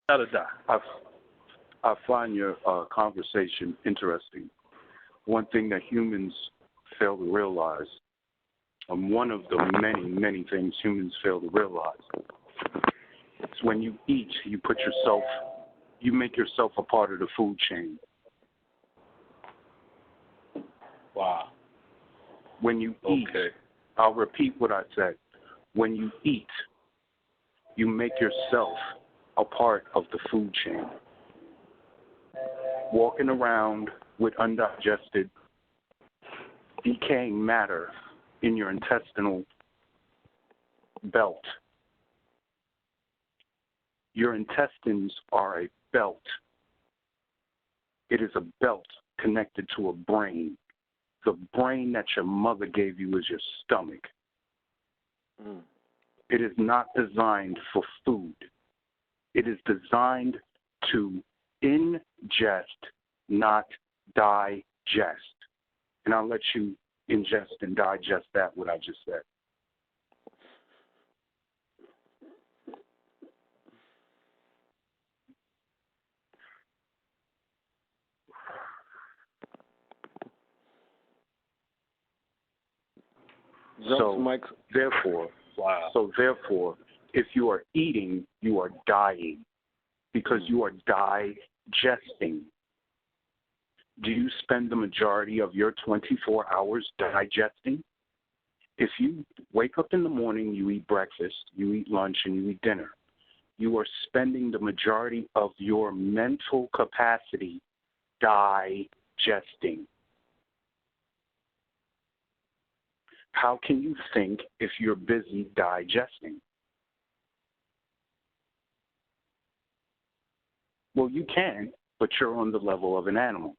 Shaddah. I find your conversation interesting. One thing that humans fail to realize, one of the many, many things humans fail to realize, is when you eat, you make yourself a part of the food chain. Wow. When you eat, I'll repeat what I said. When you eat, you make yourself a part of the food chain. Walking around with undigested, decaying matter in your intestinal belt. Your intestines are a belt. It is a belt connected to a brain. The brain that your mother gave you is your stomach. It is not designed for food. It is designed to ingest, not digest. And I'll let you ingest and digest that, what I just said. Therefore, if you are eating, you are dying because you are digesting. Do you spend the majority of your 24 hours digesting? If you wake up in the morning, you eat breakfast, you eat lunch, and you eat dinner, you are spending the majority of your mental capacity digesting. How can you think if you're busy digesting? Well, you can, but you're on the level of an animal.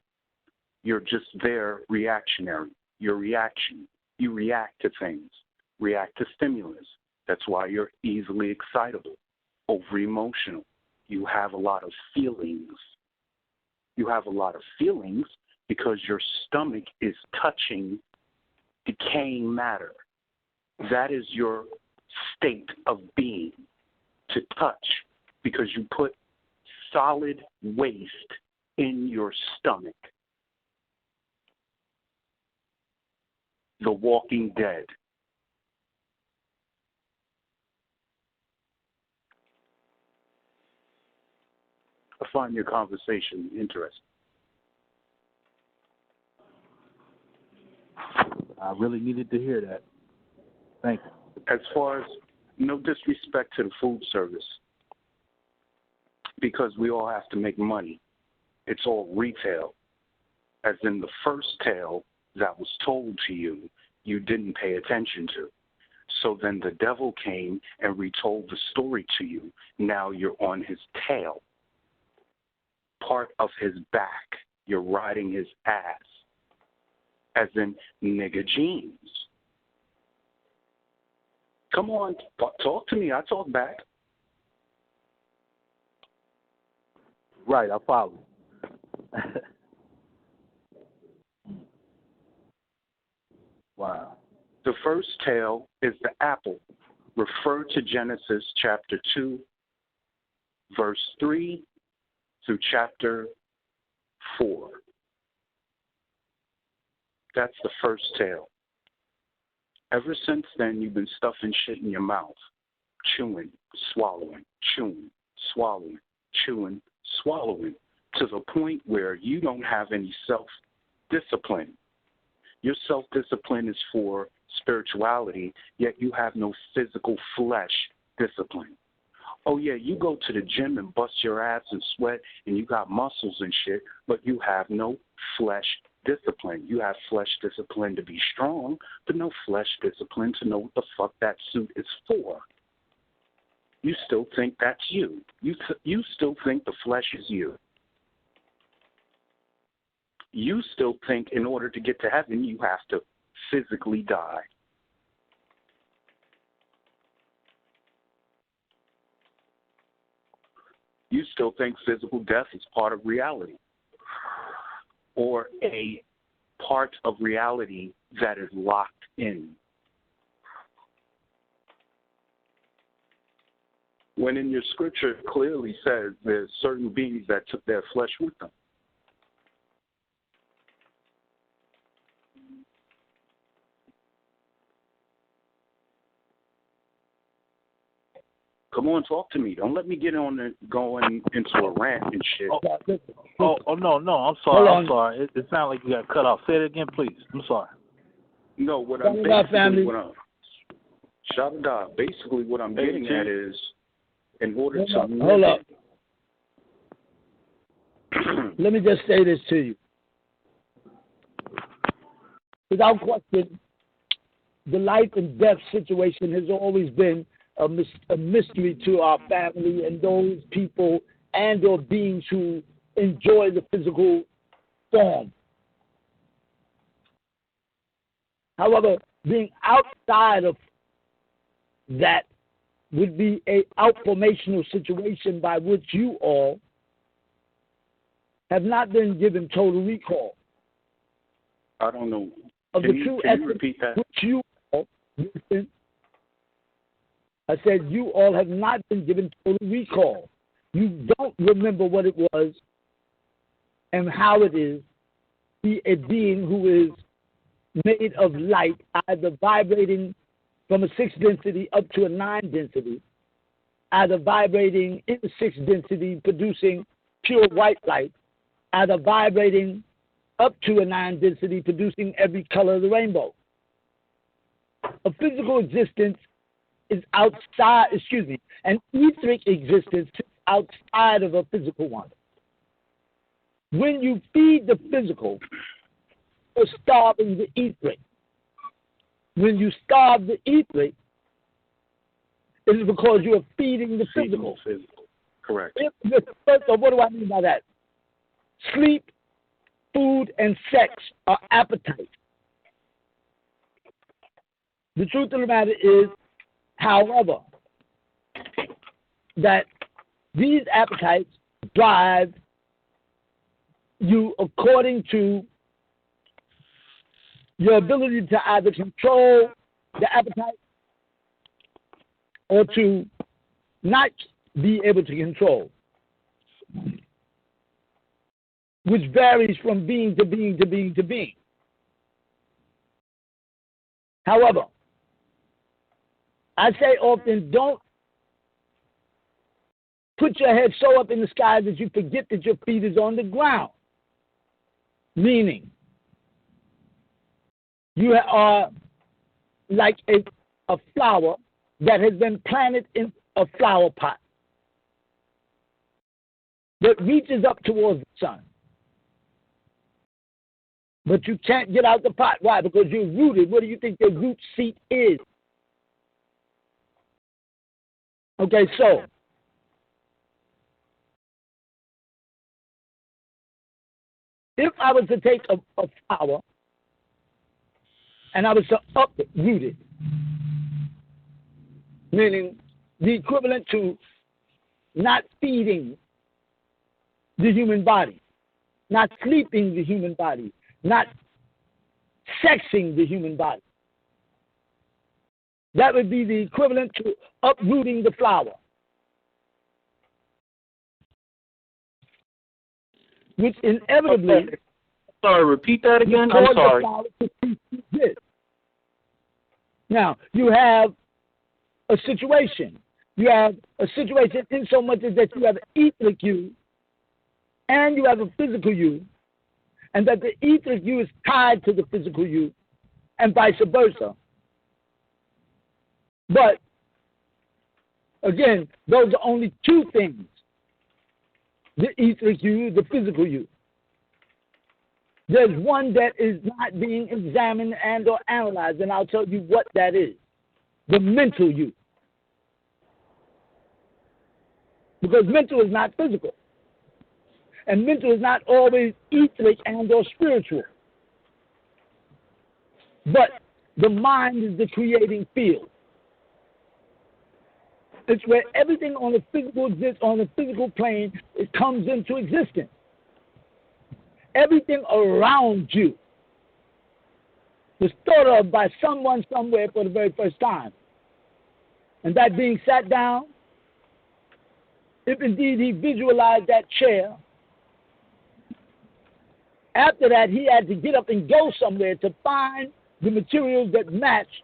You're just there reactionary. You're reaction. You react to things, react to stimulus. That's why you're easily excitable, over-emotional. You have a lot of feelings. You have a lot of feelings because your stomach is touching decaying matter. That is your state of being, to touch, because you put solid waste in your stomach. The Walking Dead. I find your conversation interesting. I really needed to hear that. Thank you. As far as, no disrespect to the food service, because we all have to make money. It's all retail. As in the first tale that was told to you, you didn't pay attention to. So then the devil came and retold the story to you. Now you're on his tail, part of his back. You're riding his ass, as in nigga jeans. Come on, talk to me. I talk back. Right, I follow. Wow. The first tale is the apple. Refer to Genesis chapter 2, verse 3 through chapter 4. That's the first tale. Ever since then, you've been stuffing shit in your mouth, chewing, swallowing, chewing, swallowing, chewing, swallowing, to the point where you don't have any self-discipline. Your self-discipline is for spirituality, yet you have no physical flesh discipline. Oh, yeah, you go to the gym and bust your ass and sweat and you got muscles and shit, but you have no flesh discipline. You have flesh discipline to be strong, but no flesh discipline to know what the fuck that suit is for. You still think that's you. You still think the flesh is you. You still think in order to get to heaven, you have to physically die. You still think physical death is part of reality, or a part of reality that is locked in. When in your scripture it clearly says there's certain beings that took their flesh with them. Come on, talk to me. Don't let me get on and going into a rant and shit. No, I'm sorry. It sounded like you got cut off. Say it again, please. I'm sorry. No, what I'm Shaddah Da, basically what I'm getting at is, in order to hold up. Let me just say this to you. Without question, the life and death situation has always been a mystery to our family and those people and or beings who enjoy the physical form. However, being outside of that would be a outformational situation by which you all have not been given total recall. I don't know. Of the true essence, repeat that? Which you all, listen, I said you all have not been given total recall. You don't remember what it was and how it is to be a being who is made of light, either vibrating from a 6 density up to a 9 density, either vibrating in the 6 density, producing pure white light, either vibrating up to a 9 density, producing every color of the rainbow. A physical existence is outside, an etheric existence is outside of a physical one. When you feed the physical, you're starving the etheric. When you starve the etheric, it is because you are feeding the physical. Correct. First of all, what do I mean by that? Sleep, food, and sex are appetites. The truth of the matter is, however, that these appetites drive you according to your ability to either control the appetite or to not be able to control, which varies from being to being to being to being. However, I say often, don't put your head so up in the sky that you forget that your feet is on the ground. Meaning, you are like a flower that has been planted in a flower pot that reaches up towards the sun. But you can't get out the pot. Why? Because you're rooted. What do you think the root seat is? Okay, so if I was to take a flower and I was to uproot it, meaning the equivalent to not feeding the human body, not sleeping the human body, not sexing the human body. That would be the equivalent to uprooting the flower, which inevitably... Sorry, repeat that again? I'm sorry. Now, you have a situation. You have a situation in so much as that you have an etheric you and you have a physical you, and that the etheric you is tied to the physical you, and vice versa. But, again, those are only two things. The etheric you, the physical you. There's one that is not being examined and or analyzed, and I'll tell you what that is. The mental you. Because mental is not physical. And mental is not always etheric and or spiritual. But the mind is the creating field. It's where everything on the physical exists, on the physical plane, it comes into existence. Everything around you was thought of by someone somewhere for the very first time. And that being sat down if indeed he visualized that chair, after that he had to get up and go somewhere to find the materials that matched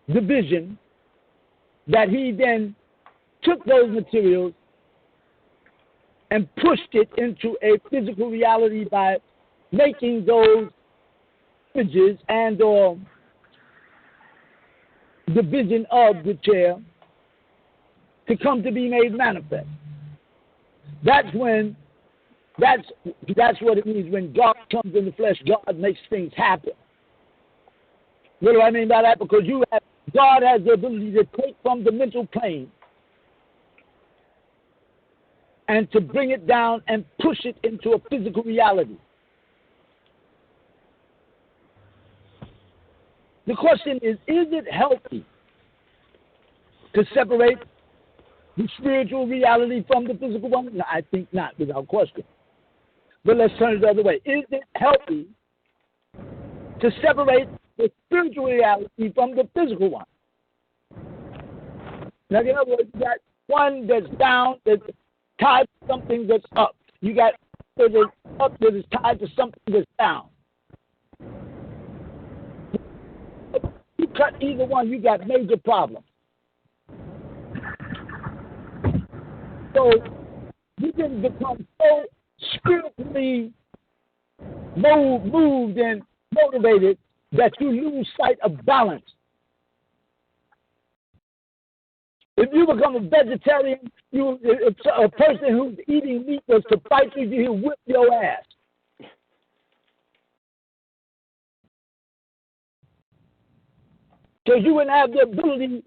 the vision, that he then took those materials and pushed it into a physical reality by making those images and or the vision of the chair to come to be made manifest. That's when, that's what it means when God comes in the flesh. God makes things happen. What do I mean by that? Because God has the ability to take from the mental plane and to bring it down and push it into a physical reality. The question is it healthy to separate the spiritual reality from the physical one? No, I think not, without question. But let's turn it the other way. Is it healthy to separate the spiritual reality from the physical one? Now, in other words, you got one that's down, that's tied to something that's up. You got that is up that is tied to something that's down. You cut either one, you got major problems. So you can become so spiritually moved and motivated that you lose sight of balance. If you become a vegetarian, if a person who's eating meat was to fight you, he'll whip your ass. So you wouldn't have the ability,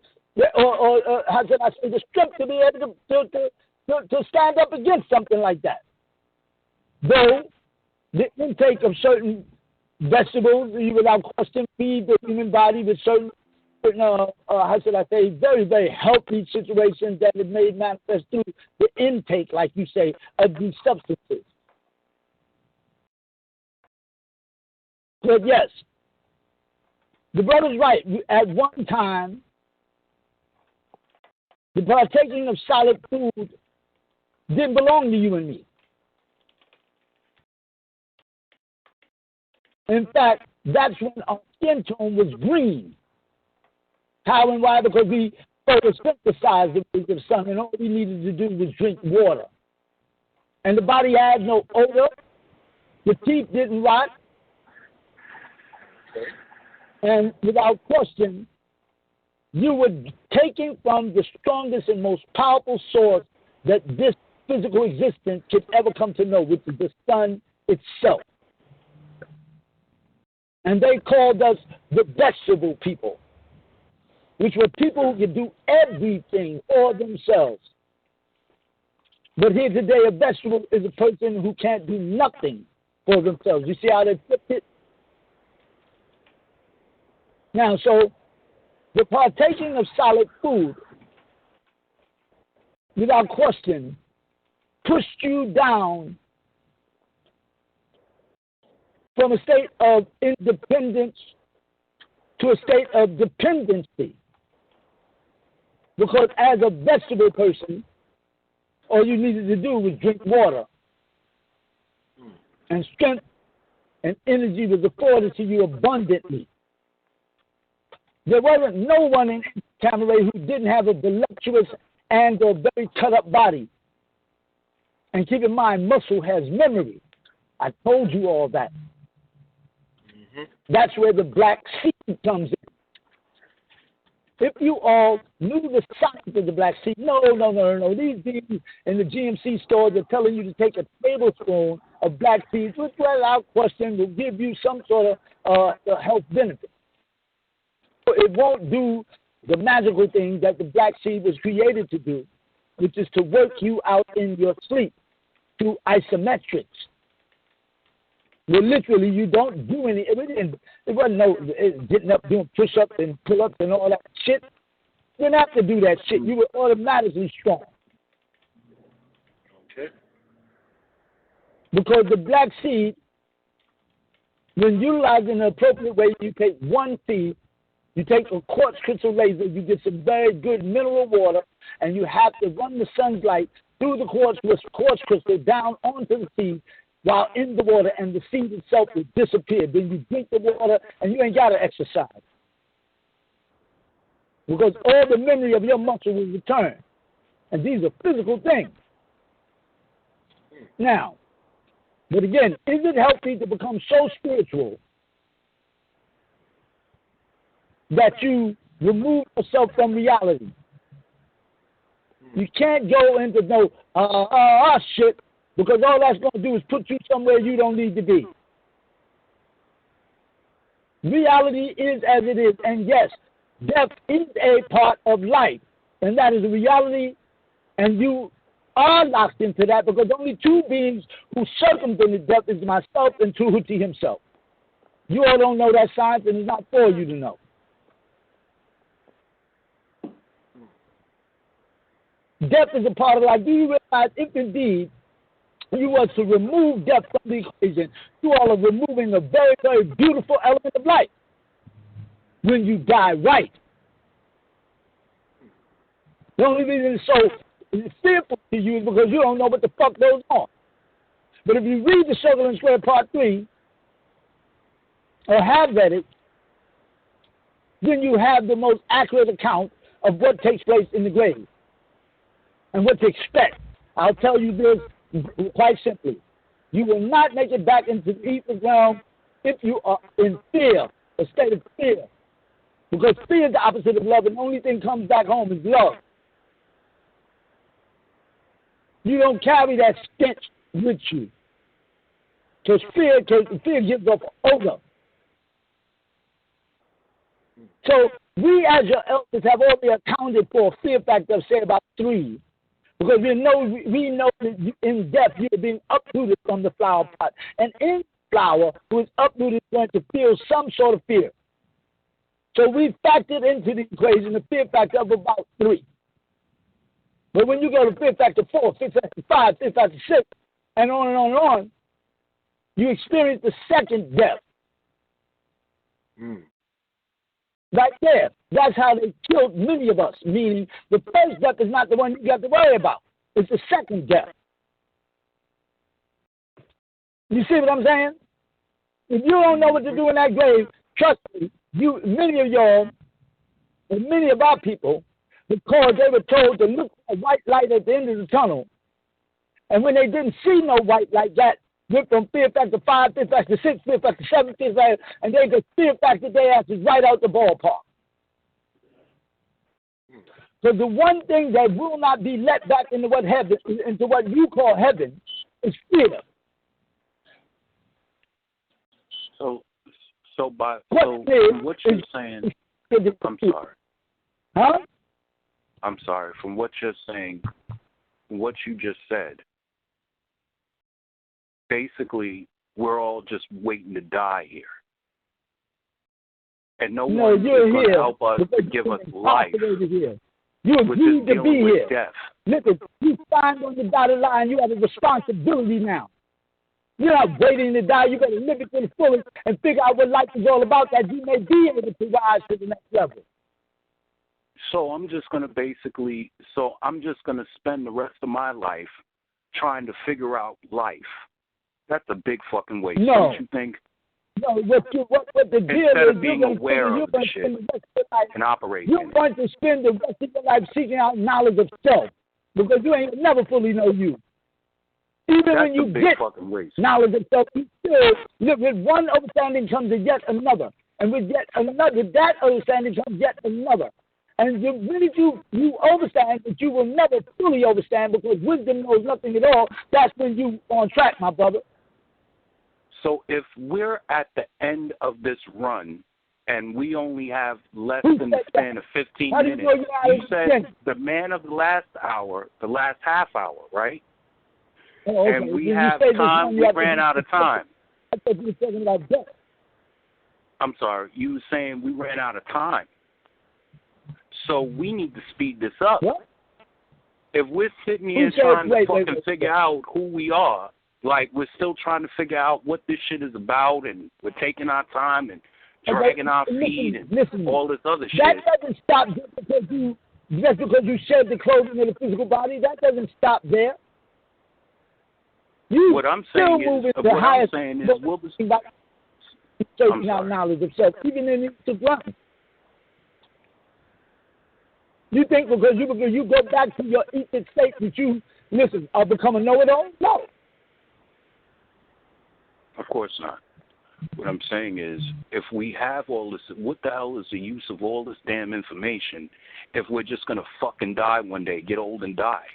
or how should I say, the strength to be able to stand up against something like that. Though the intake of certain vegetables, you without question feed the human body with certain how should I say, very, very healthy situations that is made manifest through the intake, like you say, of these substances. But yes, the brother's right. At one time, the partaking of solid food didn't belong to you and me. In fact, that's when our skin tone was green. How and why? Because we photosynthesized the rays of the sun, and all we needed to do was drink water. And the body had no odor. The teeth didn't rot. And without question, you were taking from the strongest and most powerful source that this physical existence could ever come to know, which is the sun itself. And they called us the vegetable people, which were people who could do everything for themselves. But here today, a vegetable is a person who can't do nothing for themselves. You see how they flipped it? Now, so the partaking of solid food, without question, pushed you down from a state of independence to a state of dependency. Because as a vegetable person, all you needed to do was drink water. And strength and energy was afforded to you abundantly. There wasn't no one in Tamaray who didn't have a voluptuous and a very cut-up body. And keep in mind, muscle has memory. I told you all that. That's where the black seed comes in. If you all knew the science of the black seed, no. These people in the GMC stores are telling you to take a tablespoon of black seeds, which without question will give you some sort of health benefit. It won't do the magical thing that the black seed was created to do, which is to work you out in your sleep through isometrics. Where literally you don't do any, it wasn't getting up doing push-ups and pull-ups and all that shit. You didn't have to do that shit. You were automatically strong. Okay. Because the black seed, when utilized in an appropriate way, you take one seed, you take a quartz crystal laser, you get some very good mineral water, and you have to run the sun's light through the quartz crystal down onto the seed while in the water, and the seed itself will disappear. Then you drink the water, and you ain't got to exercise. Because all the memory of your muscle will return. And these are physical things. Now, but again, is it healthy to become so spiritual that you remove yourself from reality? You can't go into no shit, because all that's going to do is put you somewhere you don't need to be. Reality is as it is, and yes, death is a part of life, and that is a reality, and you are locked into that, because only two beings who circumvented death is myself and Tuhuti himself. You all don't know that science, and it's not for you to know. Death is a part of life. Do you realize if indeed you were to remove death from the equation, you all are removing a very, very beautiful element of life when you die right. The only reason it's so fearful to you is because you don't know what the fuck goes on. But if you read the Circle and Square Part 3, or have read it, then you have the most accurate account of what takes place in the grave and what to expect. I'll tell you this quite simply. You will not make it back into the ether realm if you are in fear, a state of fear. Because fear is the opposite of love, and the only thing comes back home is love. You don't carry that stench with you. Because fear gives off odor. So we as your elders have already accounted for a fear factor of, say, about 3. Because we know that in death you are being uprooted from the flower pot. And in the flower who is uprooted is going to feel some sort of fear. So we factored into the equation the fear factor of about 3. But when you go to fear factor 4, fear factor 5, fear factor 6, and on and on and on, you experience the second death. Right there. That's how they killed many of us, meaning the first death is not the one you got to worry about. It's the second death. You see what I'm saying? If you don't know what to do in that grave, trust me, many of y'all, and many of our people, because they were told to look for a white light at the end of the tunnel, and when they didn't see no white light, that went from fear factor 5, fear factor 6, fear factor 7, fear factor, and they just fear factor their asses right out the ballpark. So the one thing that will not be let back into what you call heaven is fear. So what you're saying, I'm sorry. Huh? I'm sorry. From what you're saying, what you just said, basically, we're all just waiting to die here. And no one is going to help us to give us life. You agreed to be here. Death. Listen, you signed on the dotted line. You have a responsibility now. You're not waiting to die. You got to live it to the fullest and figure out what life is all about, that you may be able to rise to the next level. So I'm just going to spend the rest of my life trying to figure out life. That's a big fucking waste. No. Don't you think? No, what the deal Instead is, of being aware of the shit and operating you're going to spend the rest of your life seeking out knowledge of self, because you ain't never fully know you. Even when you get knowledge of self, you still live with one understanding comes to yet another. And with that understanding comes yet another. And the minute you understand that you will never fully understand, because wisdom knows nothing at all, that's when you on track, my brother. So if we're at the end of this run and we only have less than the span of 15 minutes, you said the man of the last hour, the last half hour, right? Oh, okay. And we have time, we ran out of time. I thought you were talking about death. I'm sorry, you were saying we ran out of time. So we need to speed this up. What? If we're sitting here trying to fucking figure out who we are, like we're still trying to figure out what this shit is about, and we're taking our time and dragging our feet and all this other shit. That doesn't stop just because you Just because you shed the clothing of the physical body, that doesn't stop there. You what I'm still saying move is, into what higher I'm saying is, what was, searching out knowledge of self, even in the sublime. You think because you go back to your etheric state that you, listen, are become a know-it-all? No. Of course not. What I'm saying is, if we have all this, what the hell is the use of all this damn information if we're just going to fucking die one day, get old and die?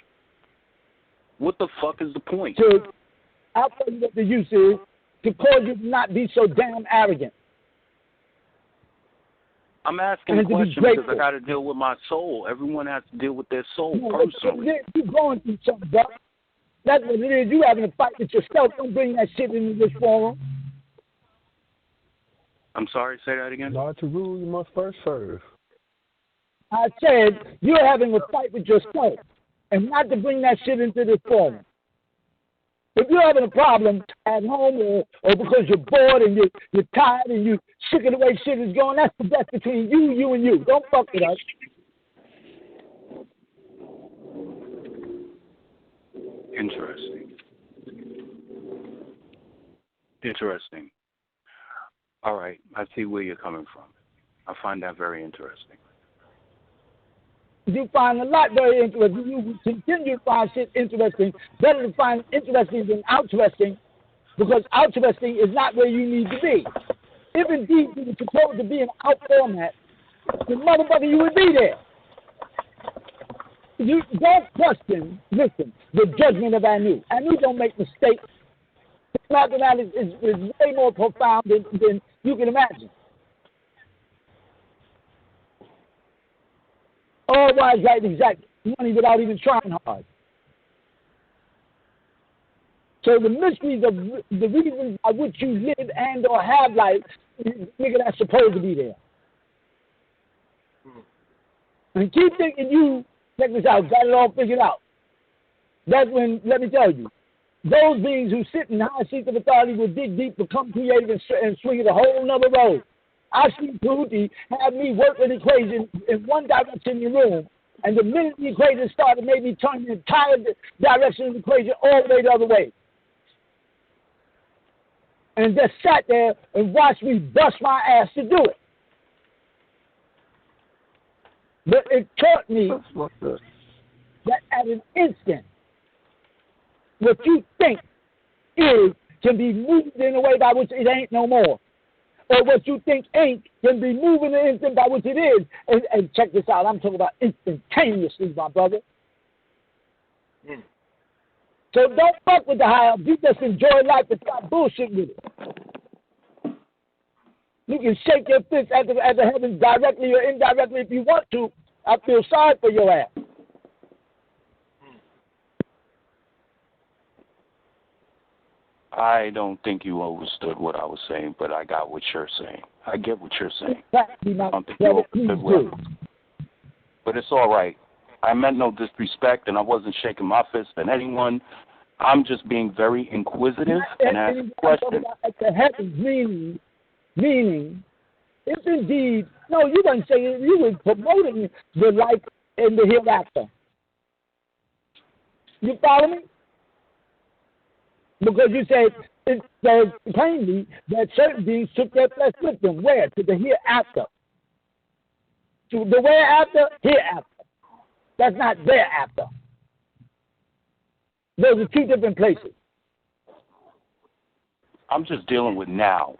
What the fuck is the point? I'll tell you what the use is, to cause you to not be so damn arrogant. I'm asking a question because I got to deal with my soul. Everyone has to deal with their soul personally. You're going through something, bro. That's what it is. You having a fight with yourself. Don't bring that shit into this forum. I'm sorry, say that again? Not to rule, you must first serve. I said you're having a fight with yourself and not to bring that shit into this forum. If you're having a problem at home or because you're bored and you're tired and you're sick of the way shit is going, that's between you and you. Don't fuck with us. Interesting. All right, I see where you're coming from. I find that very interesting. You find a lot very interesting. You continue to find shit interesting. Better to find interesting than interesting, because interesting is not where you need to be. If indeed you were supposed to be in out format, then motherfucker, you would be there. You don't question, listen, the judgment of Anu. Anu don't make mistakes. Mathematics is way more profound than you can imagine. All wise, right, exact money without even trying hard. So the mysteries of the reasons by which you live and or have life, nigga, that's supposed to be there. And keep thinking you, check this out, got it all figured out. That's when, let me tell you, those beings who sit in high seats of authority will dig deep, become creative, and swing it a whole nother road. I see Tuhuti have me work an equation in one direction in the room, and the minute the equation started, made me turn the entire direction of the equation all the way the other way. And just sat there and watched me bust my ass to do it. But it taught me that at an instant, what you think is can be moved in a way by which it ain't no more. Or what you think ain't can be moved in an instant by which it is. And check this out, I'm talking about instantaneously, my brother. So don't fuck with the high up. You just enjoy life and stop bullshit with it. You can shake your fist at the heavens directly or indirectly if you want to. I feel sorry for your ass. I don't think you understood what I was saying, but I got what you're saying. I get what you're saying. I don't think you understood well. But it's all right. I meant no disrespect, and I wasn't shaking my fist at anyone. I'm just being very inquisitive and asking questions. At the heavens, meaning, if indeed, no, you didn't say it, you were promoting the life in the hereafter. You follow me? Because you said it says plainly that certain beings took their flesh with them. Where? To the hereafter. To the whereafter, hereafter. That's not thereafter. Those are two different places. I'm just dealing with now.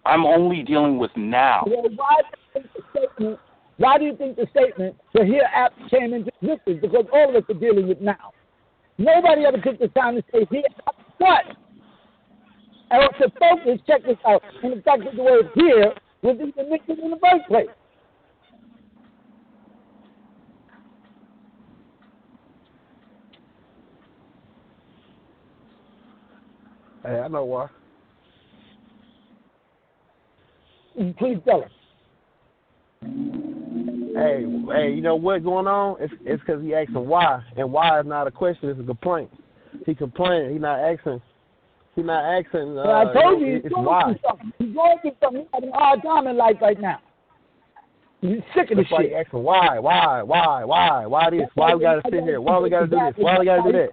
I'm only dealing with now. Well, why do you think the statement, the hereafter came into existence? Because all of us are dealing with now. Nobody ever took the time to say hereafter what? And to focus, check this out, and the fact that the word here was even mentioned in the first place. Hey, I know why. Please tell us. Hey, you know what's going on? It's because he asking why, and why is not a question; it's a complaint. He complaining. He's not asking. I told you, he's going through something. He's going through something. He's having a hard time in life right now. You sick of the shit. Asking why this? Why we gotta sit here? Why we gotta do this? Why we gotta do that?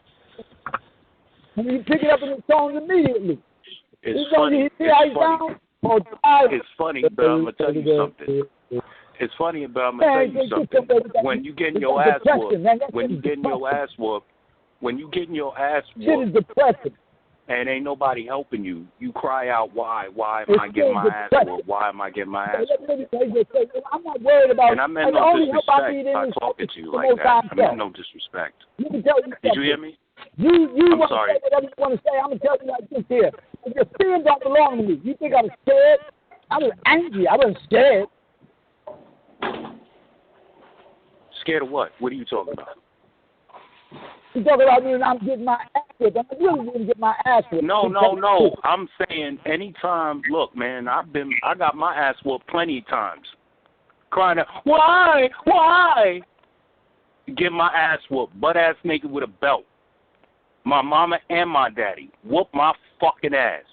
And you pick it up in the songs immediately. It's funny. It's funny, but I'm gonna tell you something. It's funny, but I'm gonna tell you something. When you getting your ass whooped, when you getting your ass whooped, shit is depressing. And ain't nobody helping you. You cry out, why am I getting my ass whooped? Why am I getting my ass whooped? I'm not worried about. And I meant no disrespect by talking to you like that. I meant no disrespect. Did you hear me? You I'm sorry. Say whatever you want to say. I'm gonna tell you like this here. Your fear don't belong to me. You think I was scared? I was angry. I wasn't scared. Scared of what? What are you talking about? You talking about me and I'm getting my ass whipped. I really didn't get my ass whipped. No. I'm saying anytime. Look, man, I got my ass whooped plenty of times. Crying out, why? Get my ass whooped, butt ass naked with a belt. My mama and my daddy whoop my fucking ass,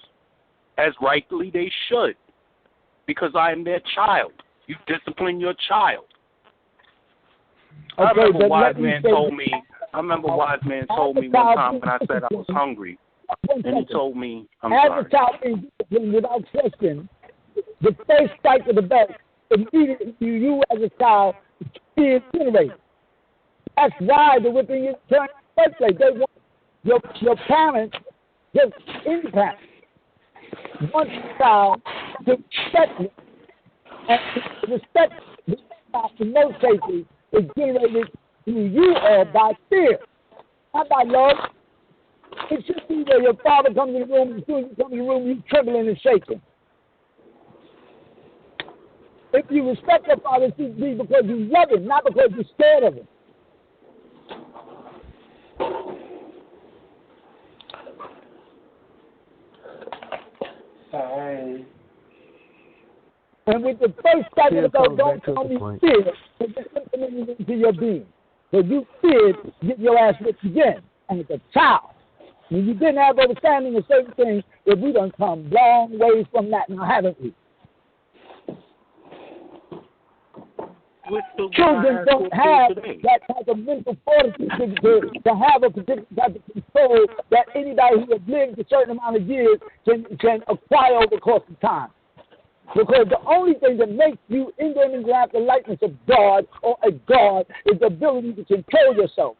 as rightly they should, because I am their child. You discipline your child. Okay, I remember Wise Man told me one time when I said I was hungry, and he told me, I'm as sorry. a child being disciplined without question, the first strike of the belt, immediately you as a child be incinerated. That's why the whipping is turned in the first place. They want your parents, just any parent, want the child to respect it. And respect in most cases is generated through you or by fear, not by love. It should be where your father comes in the room, as soon as you come in the room, you trembling and shaking. If you respect your father, it should be because you love him, not because you're scared of him. And with the first strike of the belt, don't tell me fear, but just implement it into your being. Because you feared getting your ass whipped again. And it's a child. When you didn't have understanding of certain things, that we done come long ways from that now, haven't we? Children don't have that type of mental fortitude to have a particular type of control that anybody who has lived a certain amount of years can acquire over the course of time. Because the only thing that makes you in the image and the likeness of God or a God is the ability to control yourself.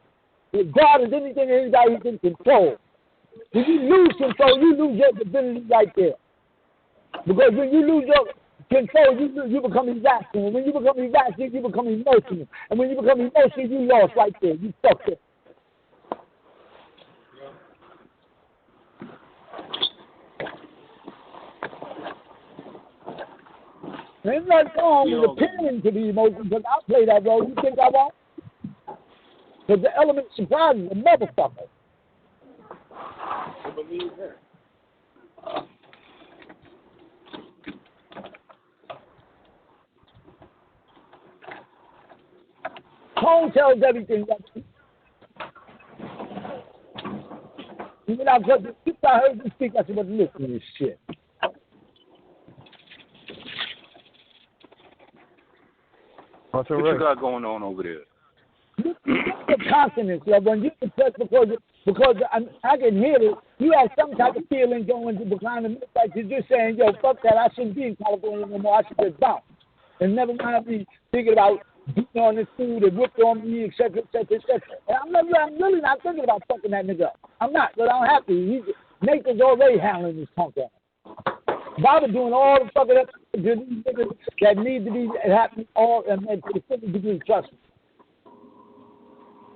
If God is anything and anybody who can control. When you lose control, you lose your ability right there. Because when you lose your control, you become irrational. When you become irrational, you become emotional. And when you become emotional, you lost right there. You fucked it. There's nothing wrong with appealing to the emotions, because I'll play that role. You think I won't? Because the element surprises a motherfucker. I believe that. Tone tells everything. Even I heard you speak, I said, but listen to this shit. What you got going on over there? The consonants, when you depressed because I can hear it, you have some type of feeling going to behind the midst, like you're just saying, yo, fuck that, I shouldn't be in California no more, I should just bounce. And never mind me thinking about beating on this dude and whipped on me, et cetera, et cetera, et cetera. And I'm really not thinking about fucking that nigga up. I'm not, but I don't have to. Nathan's already handling this punk ass. Bobby doing all the fucking up to these niggas that need to be happening all and to the 50 degree, trust me.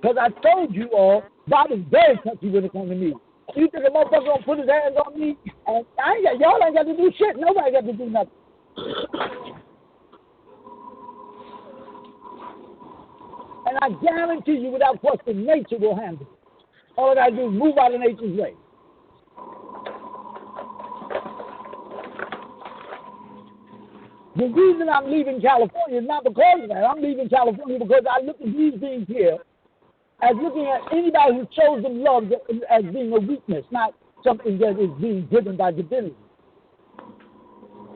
Because I told you all, Bobby's very touchy when it comes to me. You think a motherfucker gonna put his hands on me? And y'all ain't got to do shit. Nobody got to do nothing. And I guarantee you, without question, nature will handle it. All I got to do is move out of nature's way. The reason I'm leaving California is not because of that. I'm leaving California because I look at these things here as looking at anybody who shows them love as being a weakness, not something that is being driven by divinity.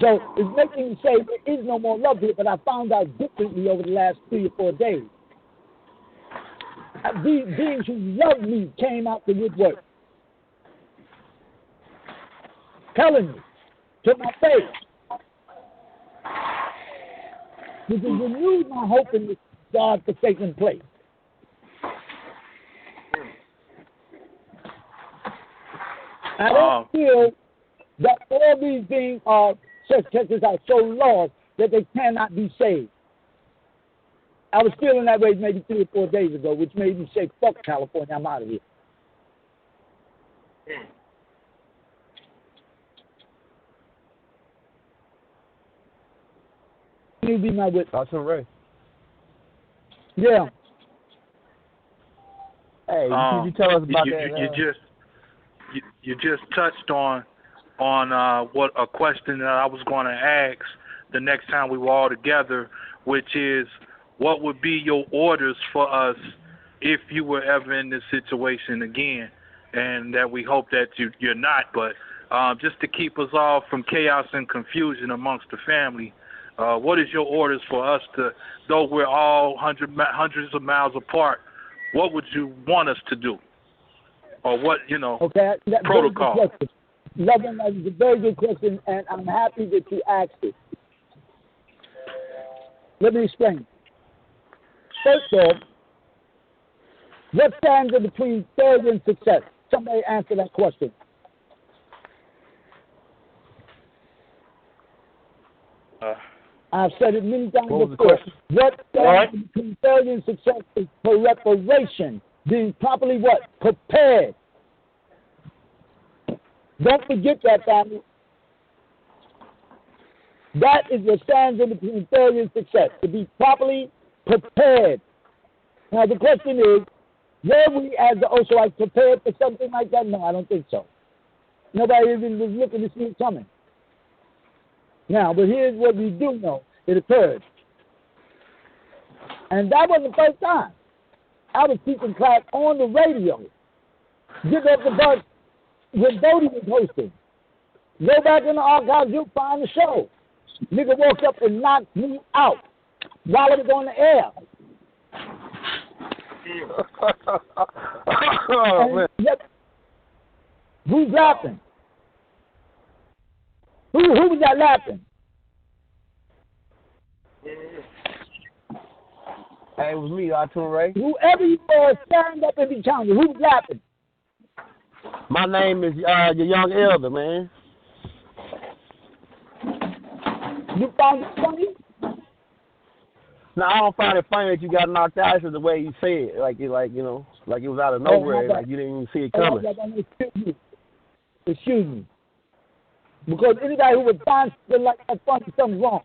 So it's making me say there is no more love here, but I found out differently over the last 3 or 4 days. These beings who loved me came out the woodwork, telling me to my face, this is renewed my hope in this God-forsaken place. I don't feel that all these beings are churches are so lost that they cannot be saved. I was feeling that way maybe 3 or 4 days ago, which made me say, fuck California, I'm out of here. You be my witness. ATUN-RE. Yeah. Hey, can you tell us about that? You just touched on what a question that I was going to ask the next time we were all together, which is, what would be your orders for us if you were ever in this situation again? And that we hope that you're not, but just to keep us all from chaos and confusion amongst the family, what is your orders for us to, though we're all hundreds of miles apart, what would you want us to do? Or what, okay, protocol? Loving, that is a very good question, and I'm happy that you asked it. Let me explain. First off, what stands in between failure and success? Somebody answer that question. I've said it many times before. What stands in between failure and success is preparation, being properly what? Prepared. Don't forget that, family. That is what stands in between failure and success, to be properly prepared. Now, the question is, were we as the OSOICE prepared for something like that? No, I don't think so. Nobody even was looking to see it coming. Now, but here's what we do know. It occurred. And that wasn't the first time. I was teaching class on the radio. Get off the bus when Bodie was hosting. Go back in the archives, you'll find the show. Nigga walked up and knocked me out while it was on the air. Yep. Who's laughing? Who was that laughing? Hey, it was me, ATUN-RE. Whoever you are, stand up and be counted. Who's laughing? My name is your young elder, man. You found it funny? No, I don't find it funny that you got knocked out. It's just the way you say it, like it was out of nowhere, like you didn't even see it coming. Excuse me. Because anybody who would find something like that funny, something's wrong.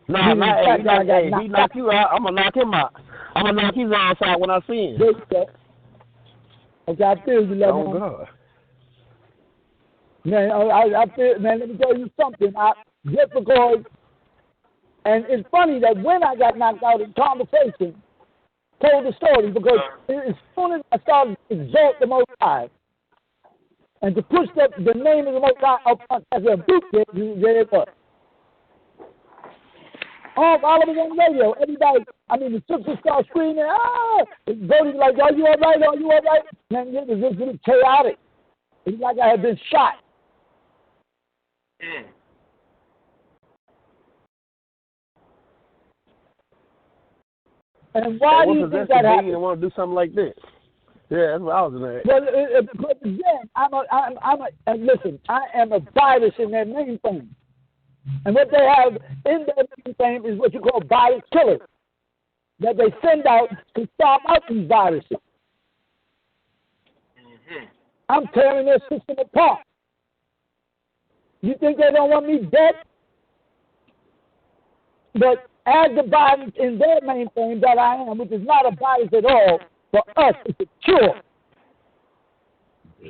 No, he knocked you out. I'm gonna knock him out. I'm gonna knock his ass out when I see him. Okay, I feel you, love. Oh God. Man, I feel, man. Let me tell you something. Just because, and it's funny that when I got knocked out in conversation, told the story, because as soon as I started to exalt the Most High and to push the name of the Most High up as a boot, there it was. All of us on the radio, everybody, the sisters start screaming, Bodie's like, are you all right? Are you all right? Man, it was just chaotic. It was like I had been shot. And why do you think that happened? You want to do something like this? Yeah, that's what I was in there. Well, because again, and listen, I am a virus in their mainframe. And what they have in their mainframe is what you call virus killers that they send out to stop out these viruses. I'm tearing their system apart. You think they don't want me dead? But as the virus in their mainframe that I am, which is not a virus at all, for us, it's a cure.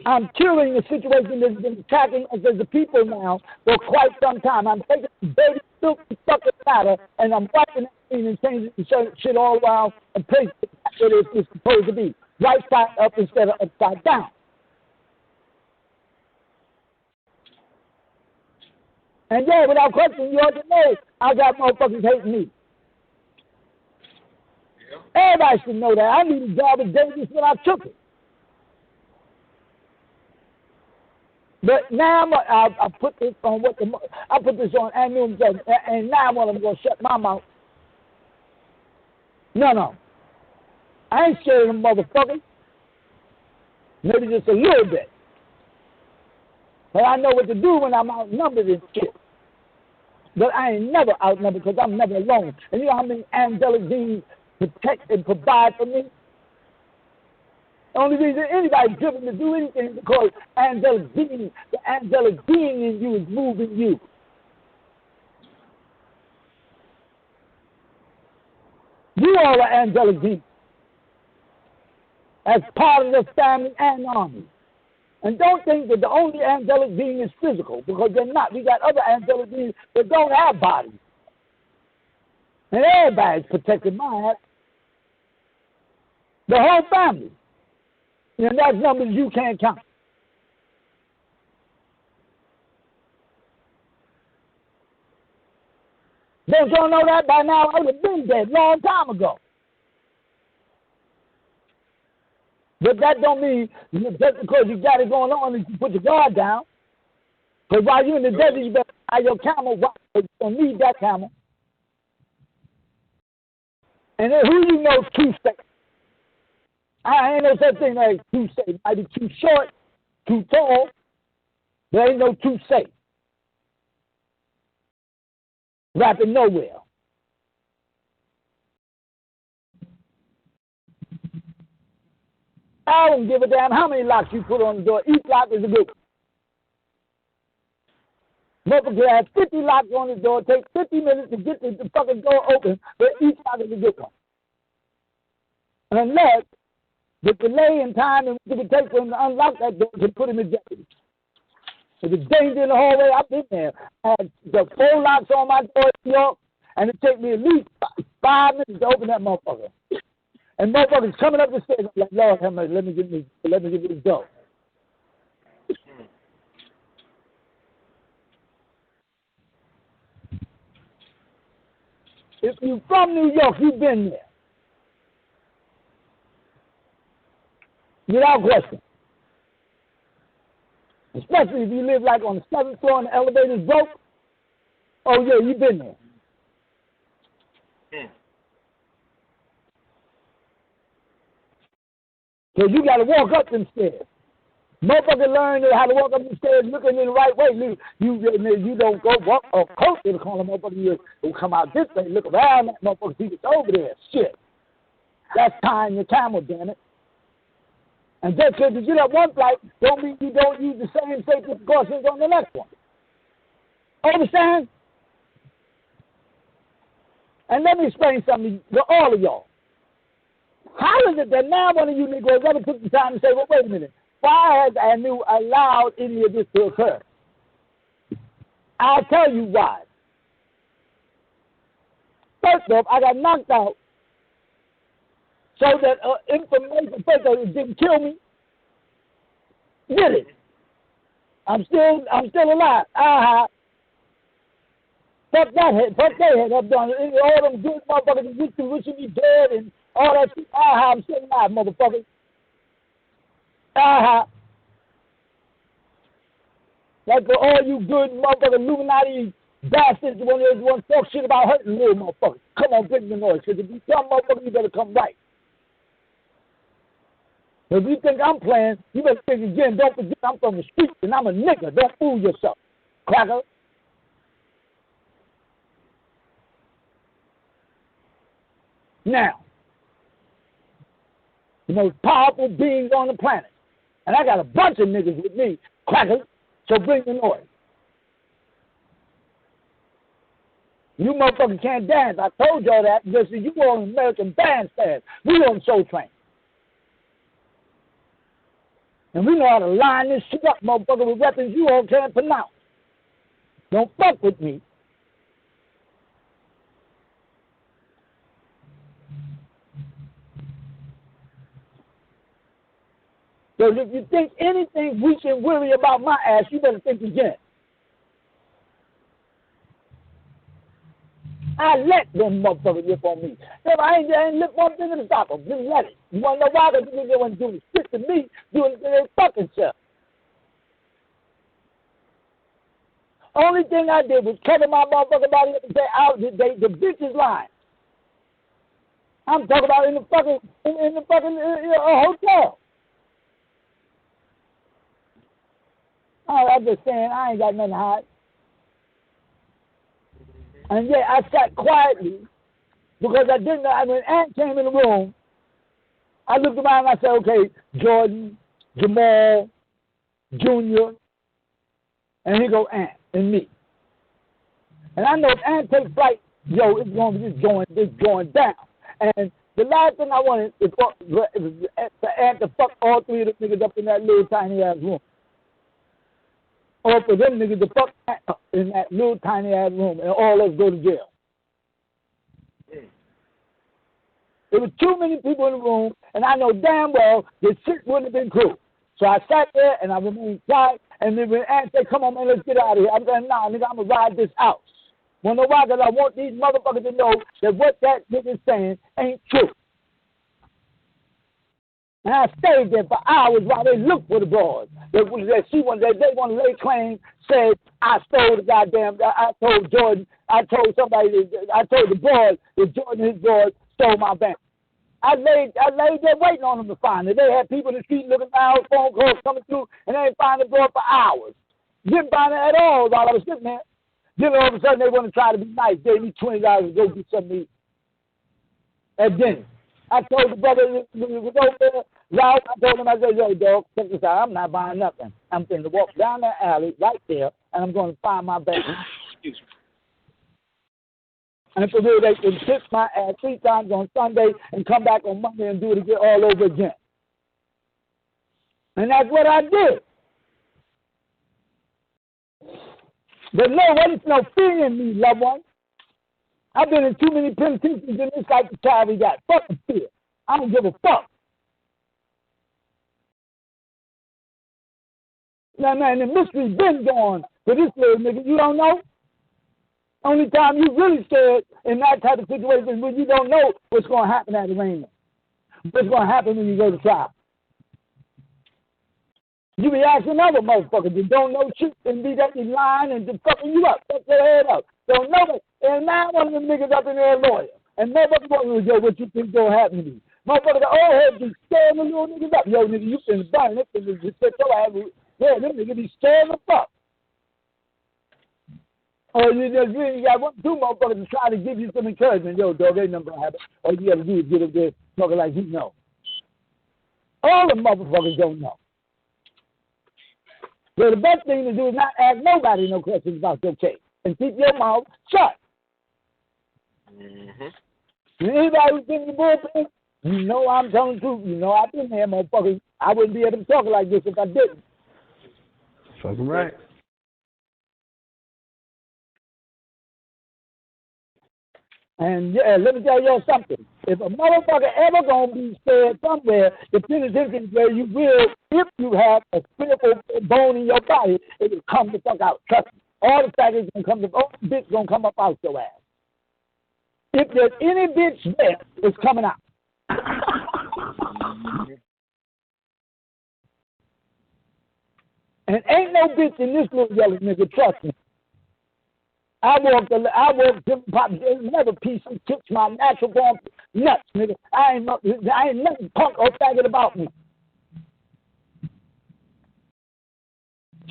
I'm curing the situation that's been attacking us as a people now for quite some time. I'm taking dirty, filthy fucking matter, and I'm wiping it and changing the shit all around and placing it where it's supposed to be. Right side up instead of upside down. And yeah, without question, you ought to know I got motherfuckers hating me. Yeah. Everybody should know that. I knew the job was dangerous when I took it. But now I put this on I put this on annual, and now I'm going to shut my mouth. No. I ain't scared of them motherfuckers. Maybe just a little bit. But I know what to do when I'm outnumbered and shit. But I ain't never outnumbered because I'm never alone. And you know how many angelic beings protect and provide for me? The only reason anybody's driven to do anything is because the angelic being in you is moving you. You all are angelic beings as part of the family and army. And don't think that the only angelic being is physical, because they're not. We got other angelic beings that don't have bodies. And everybody's protected my ass. The whole family. And that's numbers you can't count. Don't y'all know that by now? I would have been dead a long time ago. But that don't mean just because you got it going on and you put your guard down. Because while you're in the desert, you better buy your camel. You're going to need that camel. And then who you know is too safe? I ain't no such thing as too safe. Might be too short, too tall. There ain't no too safe. Rapping nowhere. I don't give a damn how many locks you put on the door. Each lock is a good one. Motherfucker has 50 locks on the door. It takes 50 minutes to get the fucking door open, but each lock is a good one. Unless the delay in time and what it takes for him to unlock that door to put him in jeopardy. If it's danger in the hallway, I've been there. I had the 4 locks on my door in New York, and it took me at least 5 minutes to open that motherfucker. And motherfuckers coming up the stairs, I'm like, Lord have mercy, let me get this door. If you're from New York, you've been there. Without question. Especially if you live like on the 7th floor and the elevator's broke. Oh yeah, you've been there. So you got to walk up them stairs. Motherfucker learn how to walk up them stairs looking in the right way. You don't go walk off coast to the corner, motherfucker. You come out this way, look around that motherfucker, see what's over there. Shit. That's tying your camel, damn it. And just because you get up one flight, don't mean you don't use the same safety precautions on the next one. Understand? And let me explain something to all of y'all. How is it that now one of you Negroes ever took the time to say, well, wait a minute, why has ANU allowed any of this to occur? I'll tell you why. First off, I got knocked out so that information, first of all, it didn't kill me. Did it? I'm still alive. Fuck that head. Fuck that head. I've done it. All them good motherfuckers wishing me dead and all that shit. I'm still alive, motherfuckers. Like for all you good motherfuckers, Illuminati bastards, when they want to talk shit about hurting little motherfuckers. Come on, bring the noise. Because if you come motherfucker, you better come right. If you think I'm playing, you better think again. Don't forget I'm from the streets and I'm a nigga. Don't fool yourself, cracker. Now, the most powerful beings on the planet. And I got a bunch of niggas with me, crackers, so bring the noise. You motherfuckers can't dance. I told y'all that because you on American Bandstand. We on Soul Train. And we know how to line this shit up, motherfucker, with weapons you all can't pronounce. Don't fuck with me. So if you think anything we can worry about my ass, you better think again. I let them motherfuckers lip on me. If I ain't lip one thing to stop them, just let it. You want to know why? Because they want to do the shit to me, doing it to their fucking self. Only thing I did was cover my motherfucking body up and say, the bitch is lying. I'm talking about in the fucking hotel. I'm just saying, I ain't got nothing to hide. And yeah, I sat quietly because I didn't know. When Aunt came in the room, I looked around and I said, okay, Jordan, Jamal, Junior, and here go Aunt and me. And I know if Aunt takes flight, yo, it's going down. And the last thing I wanted is for Aunt to fuck all three of the niggas up in that little tiny ass room. Or for them niggas to fuck in that little tiny ass room and all of us go to jail. There were too many people in the room, and I know damn well the shit wouldn't have been cool. So I sat there and I remained quiet, and then when Aunt said, come on, man, let's get out of here, I'm saying, nah, nigga, I'm going to ride this out. Wanna know why? Because I want these motherfuckers to know that what that nigga's saying ain't true. And I stayed there for hours while they looked for the broad. They want to lay claim, said, I stole the goddamn, I told Jordan, I told the broad that Jordan and his broad stole my bank. I laid there waiting on them to find it. They had people in the street looking down, phone calls coming through, and they didn't find the broad for hours. Didn't find it at all while I was sitting there. Then all of a sudden they want to try to be nice. Gave me $20 to go get something to eat at dinner. I told the brother when he was over there, Ralph, I told him, I said, yo, dog, check this out. I'm not buying nothing. I'm going to walk down that alley right there, and I'm going to find my bank. And for real, they can kiss my ass 3 times on Sunday and come back on Monday and do it again all over again. And that's what I did. But no, there's no fear in me, loved one. I've been in too many penitentiaries in this life to carry that. Fucking fear. I don't give a fuck. Now, man, the mystery's been gone for this little nigga. You don't know? Only time you really scared in that type of situation is when you don't know what's going to happen at arraignment. What's going to happen when you go to trial. You be asking other motherfuckers that don't know shit and be that lying and just fucking you up. Fuck your head up. Don't know it. And now one of them niggas up in there a lawyer. And motherfuckers want to go, what you think going to happen to me? Motherfuckers, the old head be scaring the little niggas up. Yo, nigga, you finna burn. This nigga just set your ass. Yeah, them niggas be scaring the fuck. Or you just really got 1, 2 motherfuckers to try to give you some encouragement. Yo, dog, ain't nothing gonna happen. All you gotta do is get up there talking like you know. All the motherfuckers don't know. So the best thing to do is not ask nobody no questions about your case and keep your mouth shut. Mm-hmm. And anybody who's in the bullpen, you know I'm telling the truth. You know I've been there, motherfuckers. I wouldn't be able to talk like this if I didn't. Fucking right. And yeah, let me tell y'all something. If a motherfucker ever gonna be scared somewhere, the penitentiary is where you will, if you have a spiritual bone in your body, it will come the fuck out. Trust me. All the faggots gonna come, all the bitch gonna come up out your ass. If there's any bitch there, it's coming out. And ain't no bitch in this little yellow nigga, trust me. I walked different pops. There's never piece of kicks my natural born nuts, nigga. I ain't nothing punk or faggot about me.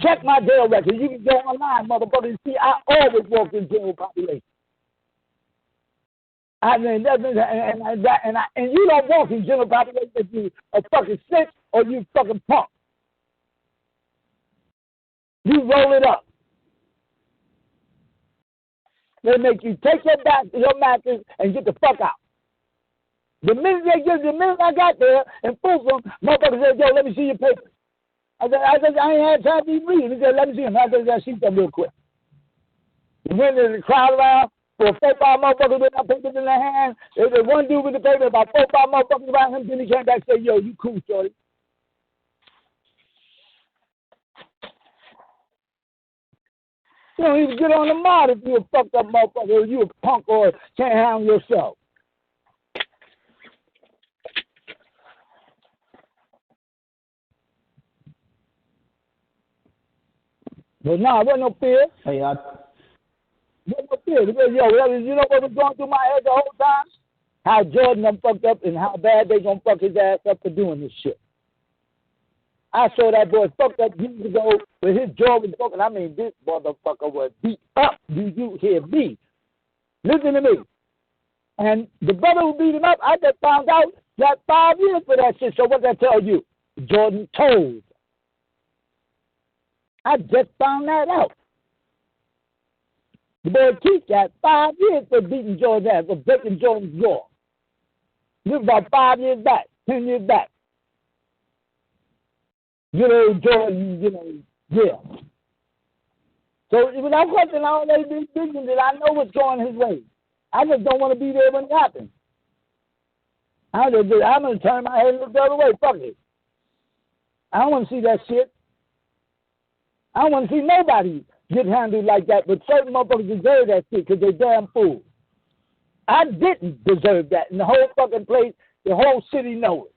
Check my jail record. You can go online, motherfucker, and see I always walked in general population. I mean, and you don't walk in general population if you a fucking snitch or you fucking punk. You roll it up. They make you take your mattress and get the fuck out. The minute I got there in Folsom, motherfucker said, yo, let me see your papers. I said, I ain't had time to even read. He said, let me see them. I said, see them real quick. He went in the crowd around for 4 or 5 motherfuckers with their papers in their hand. There was one dude with the paper, about 4 or 5 motherfuckers around him. Then he came back and said, yo, you cool, shorty. You don't even get on the mod if you a fucked up motherfucker or you a punk or can't handle yourself. But nah, wasn't no fear. Hey, wasn't no fear. Because, yo, you know what was going through my head the whole time? How Jordan done fucked up and how bad they gonna fuck his ass up for doing this shit. I saw that boy fucked up years ago with his jaw was broken. I mean, this motherfucker was beat up. Do you hear me? Listen to me. And the brother who beat him up, I just found out, got 5 years for that shit. So what did I tell you? Jordan told. I just found that out. The boy Keith got 5 years for beating Jordan's ass, for breaking Jordan's jaw. This was about 5 years back, 10 years back. You know, Jordan, you know, yeah. So without question, I always been thinking that I know what's going his way. I just don't want to be there when it happens. I'm going to turn my head and look the other way. Fuck it. I don't want to see that shit. I don't want to see nobody get handled like that, but certain motherfuckers deserve that shit because they're damn fools. I didn't deserve that, and the whole fucking place, the whole city knows it.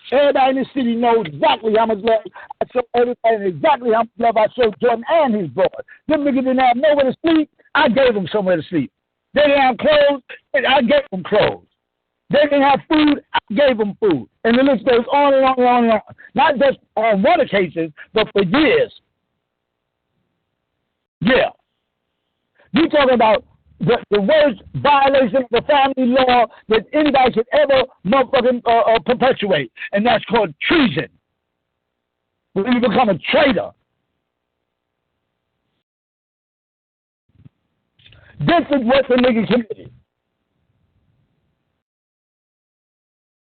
Everybody in the city knows exactly how much love I show everybody and exactly how much love I show Jordan and his boys. Them niggas didn't have nowhere to sleep. I gave them somewhere to sleep. They didn't have clothes. I gave them clothes. They didn't have food. I gave them food. And the list goes on and on and on and on. Not just on one occasion, but for years. Yeah. You talking about the worst violation of the family law that anybody could ever motherfucking perpetuate, and that's called treason. When you become a traitor. This is what the nigga committed.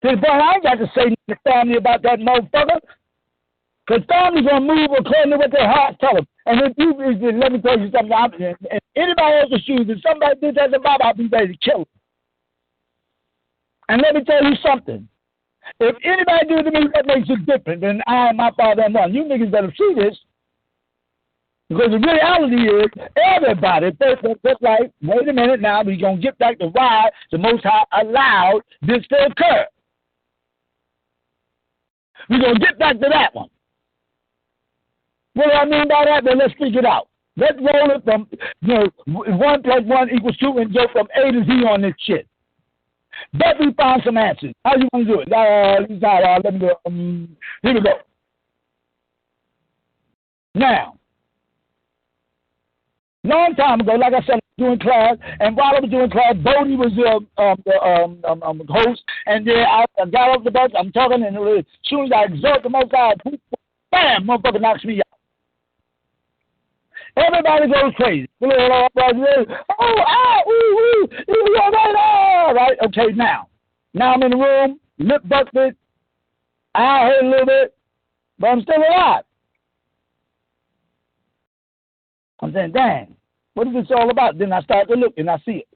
See, boy, I ain't got to say to the family about that motherfucker, because family's going to move according to what their hearts tell them. And if you, let me tell you something, if anybody else's shoes, if somebody did that to Bob, I'll be ready to kill him. And let me tell you something. If anybody do to me that makes it different, then I and my father and one. You niggas better see this. Because the reality is, everybody, just like, wait a minute now, we're going to get back to why the Most High allowed this to occur. We're going to get back to that one. What do I mean by that? Then let's figure it out. Let's roll it from, 1 + 1 = 2 and go from A to Z on this shit. Bet we find some answers. How you going to do it? Let me go. Here we go. Now, long time ago, like I said, I was doing class, and while I was doing class, Bodie was the host, and then I got off the bus, I'm talking, and as soon as I exhort the Most High, bam, motherfucker knocks me out. Everybody goes crazy. All right, okay, now I'm in the room, lip busted, I hurt a little bit, but I'm still alive. I'm saying, dang, what is this all about? Then I start to look and I see it.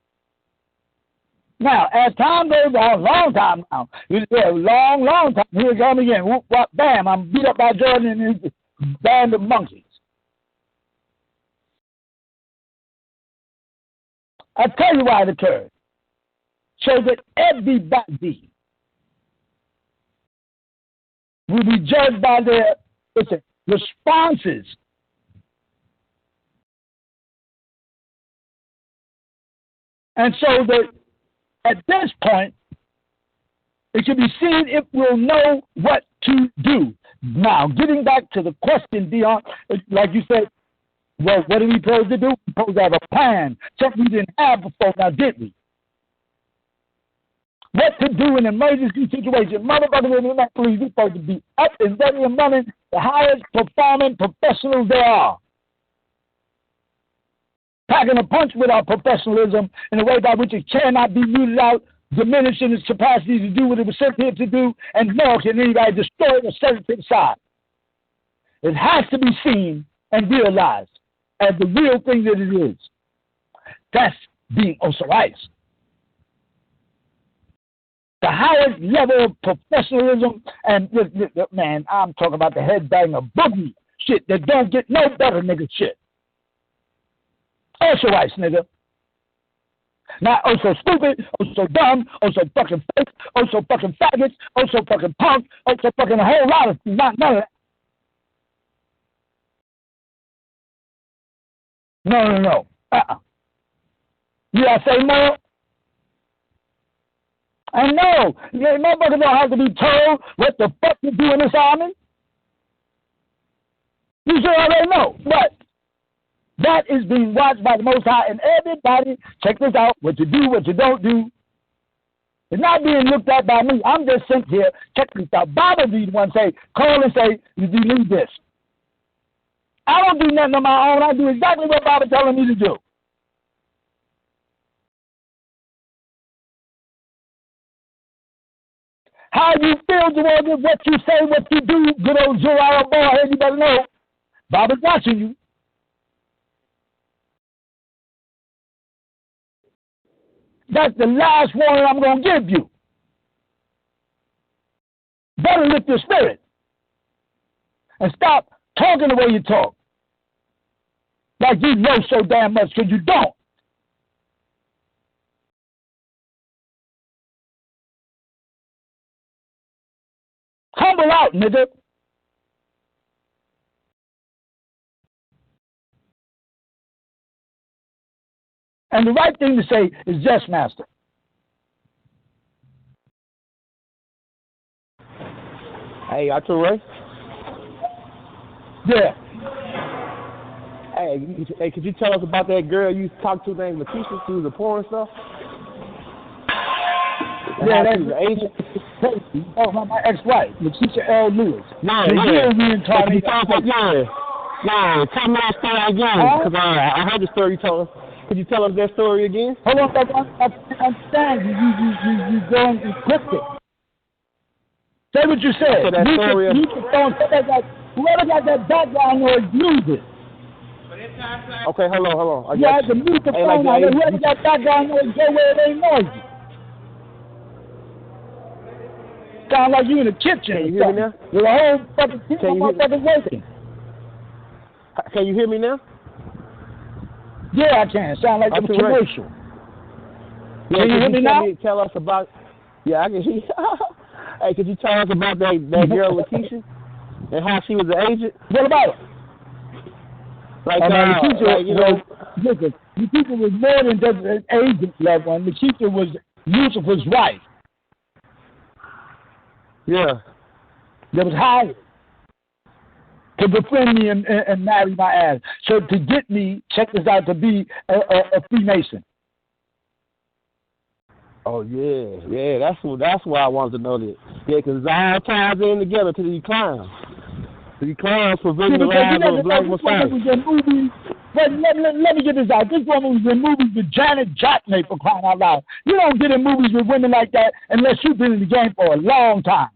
Now, as time goes on, long time now, long time, here it comes again. Whoop, whoop, bam, I'm beat up by Jordan and his band of monkeys. I'll tell you why it occurred. So that everybody will be judged by their responses. And so that at this point, it can be seen if we'll know what to do. Now, getting back to the question, Dion, like you said, well, what are we supposed to do? We're supposed to have a plan, something we didn't have before, now did we? What to do in an emergency situation? Motherfuckers in the police, we're supposed to be up and ready and running, the highest performing professionals there are. Packing a punch with our professionalism in a way by which it cannot be rooted out, diminishing its capacity to do what it was sent here to do, and nor can anybody destroy it or set it to the side. It has to be seen and realized as the real thing that it is. That's being OSOICE. The highest level of professionalism, and man, I'm talking about the headbanger boogie shit that don't get no better, nigga shit. OSOICE, nigga. Not oh so stupid, oh so dumb, oh so fucking fake, oh so fucking faggots, oh so fucking punk, oh so fucking a whole lot of none of that. No. You gotta say more? I know. Motherfuckers don't have to be told what the fuck you do in this army. You should already know. But that is being watched by the Most High, and everybody, check this out, what you do, what you don't do. It's not being looked at by me. I'm just sent here, check this out. Bible be the one say, call and say, you need this. I don't do nothing on my own. I do exactly what Bible telling me to do. How you feel towards it, what you say, what you do, good old Joel boy, you better know. Bible's watching you. That's the last warning I'm going to give you. Better lift your spirit. And stop talking the way you talk. Like you know so damn much, because you don't. Humble out, nigga. And the right thing to say is yes, master. Hey, ATUN-RE? Yeah. Hey, could you tell us about that girl you talked to named Lakeisha? She was a porn stuff? Yeah, that's the agent. Oh, my ex-wife, Lakeisha L. Lewis. Yeah. Tell me that story again, because I heard the story you told us. Could you tell us that story again? Hold on, I understand. You going cryptic. Say what you said. Whoever got that background noise, use it. Okay, hold on. You have to mute the phone out. Whoever got background noise, go where it ain't noisy. Sound like you in the kitchen. Can you hear me now? With a whole fucking people motherfuckers working. Can you hear me now? Yeah, I can. Sound like a commercial. Yeah, can you hear me now? Tell us about. Yeah, I can hear you. Hey, could you tell us about that girl Lakeisha and how she was an agent? What about her? Lakeisha, you know, listen, Lakeisha was more than just an agent level. Lakeisha was Lucifer's wife. Yeah. That was hired to befriend me and marry my ass. So to get me, check this out, to be a Freemason. Oh, yeah, that's why I wanted to know that. Yeah, because all ties in together to these clowns. These clowns preventing the rise of the Black Messiah. Let me get this out. This woman was in movies with Janet Jackson, for crying out loud. You don't get in movies with women like that unless you've been in the game for a long time.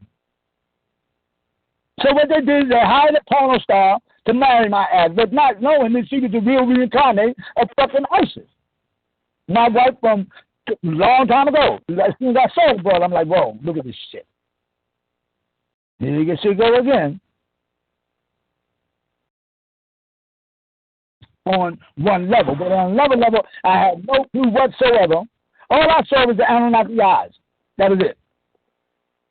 So what they did is they hired a porno star to marry my ass, but not knowing that she was the real reincarnate of fucking ISIS. My wife from a long time ago. As soon as I saw the brother, I'm like, whoa, look at this shit. Then you can see go again. On one level. But on another level, I had no clue whatsoever. All I saw was the Anunnaki eyes. That was it.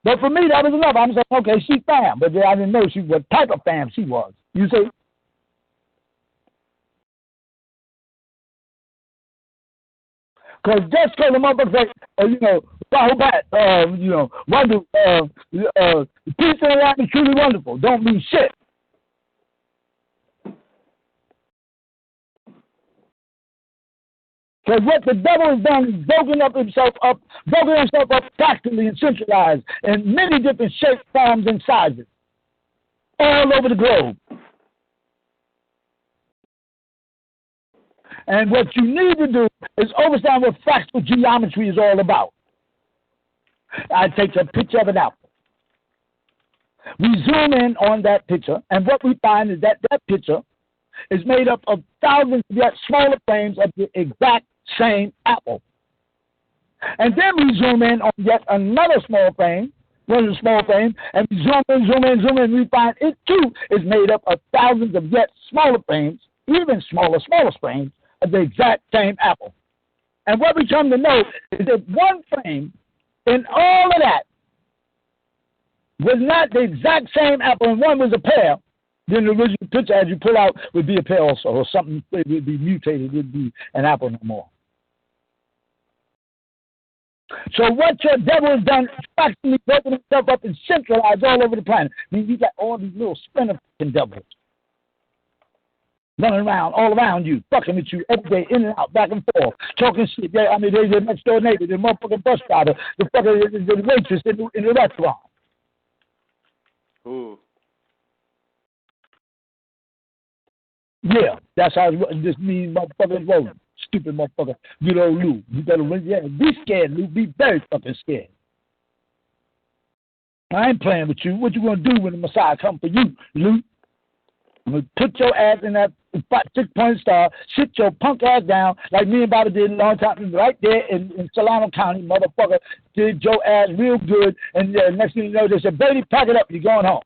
But for me, that was enough. I'm saying, okay, she's fam. But I didn't know what type of fam she was. You see? Because just because the motherfucker say, wonder, peace and life is truly wonderful, don't mean shit. Because what the devil has done is broken himself up practically and centralized in many different shapes, forms, and sizes all over the globe. And what you need to do is understand what fractal geometry is all about. I take a picture of an apple. We zoom in on that picture, and what we find is that picture is made up of thousands of yet smaller frames of the exact same apple. And then we zoom in on yet another small frame, and we zoom in, and we find it too is made up of thousands of yet smaller frames, even smaller frames of the exact same apple. And what we come to know is that one frame in all of that was not the exact same apple, and one was a pear, then the original picture as you pull out would be a pear also, or something, it would be mutated, it would be an apple no more. So what your devil has done is practically broken himself up and centralized all over the planet. I mean, you got all these little splinter devils running around, all around you, fucking with you every day, in and out, back and forth, talking shit. Yeah, I mean, there's your next door neighbor, the motherfucking bus driver, the fucking the waitress in the restaurant. Ooh. Yeah, that's how this mean motherfuckers rolling. Stupid motherfucker. Good old Lou. You better be scared, Lou. Be very fucking scared. I ain't playing with you. What you gonna do when the Messiah come for you, Lou? I'm gonna put your ass in that 6-point star, sit your punk ass down like me and Bobby did a long time, right there in Solano County, motherfucker. Did your ass real good, and next thing you know, they said, "Baby, pack it up. You're going home."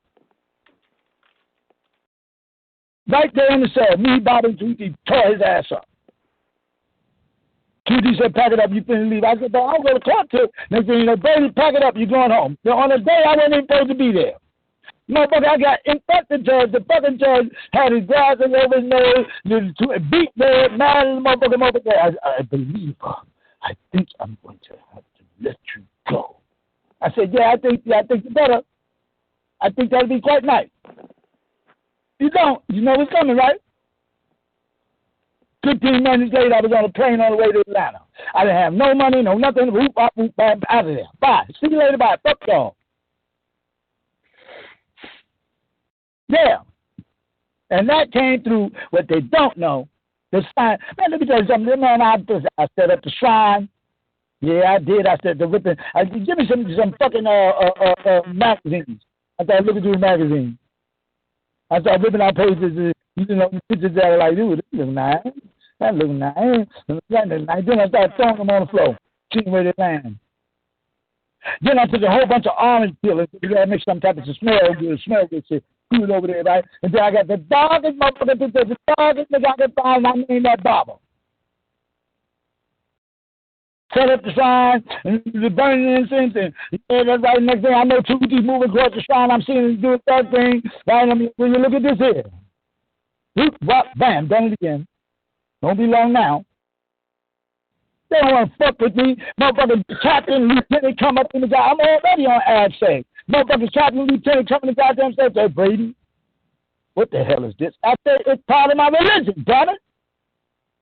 Right there in the cell, me, Bobby, and Tuhuti tore his ass up. Tuhuti said, "Pack it up, you finna leave." I said, "But I don't go to court till." Next thing you know, "Baby, pack it up, you're going home." Now, on the day I wasn't even supposed to be there. Motherfucker, I got in front of the judge. The fucking judge had his glasses over his nose, beat me, mad as a motherfucker. I believe her. I think I'm going to have to let you go. I said, "Yeah, I think you better. I think that'll be quite nice." You don't. You know what's coming, right? 15 minutes later, I was on a plane on the way to Atlanta. I didn't have no money, no nothing. Whoop, out of there. Bye. See you later. Bye. Fuck y'all. Yeah. And that came through what they don't know. The sign. Man, let me tell you something. Man, I set up the shrine. Yeah, I did. I said, give me some fucking magazines. I started looking through the magazines. I started ripping out pages, pictures that are like, dude, this look nice. That look nice. That look nice. Then I started throwing them on the floor, seeing where they land. Then I took a whole bunch of orange peel and you gotta make some type of smell good shit. Threw it over there, right? And then I got the darkest motherfucker picture, the darkest nigga I could find, I named that Baba. Set up the shrine, and the burning incense, and that's right. Next thing I know, Tuhuti moving across the shrine. I'm seeing him do a third thing. Right? I mean, when you look at this here, whoop, whop, bam, done it again. Don't be long now. They don't want to fuck with me. Motherfucker, captain, lieutenant come up in the guy. I'm already on ad say. Motherfucker, captain, lieutenant come in the goddamn stage. Say, "Brady, what the hell is this?" I said, "It's part of my religion, damn it.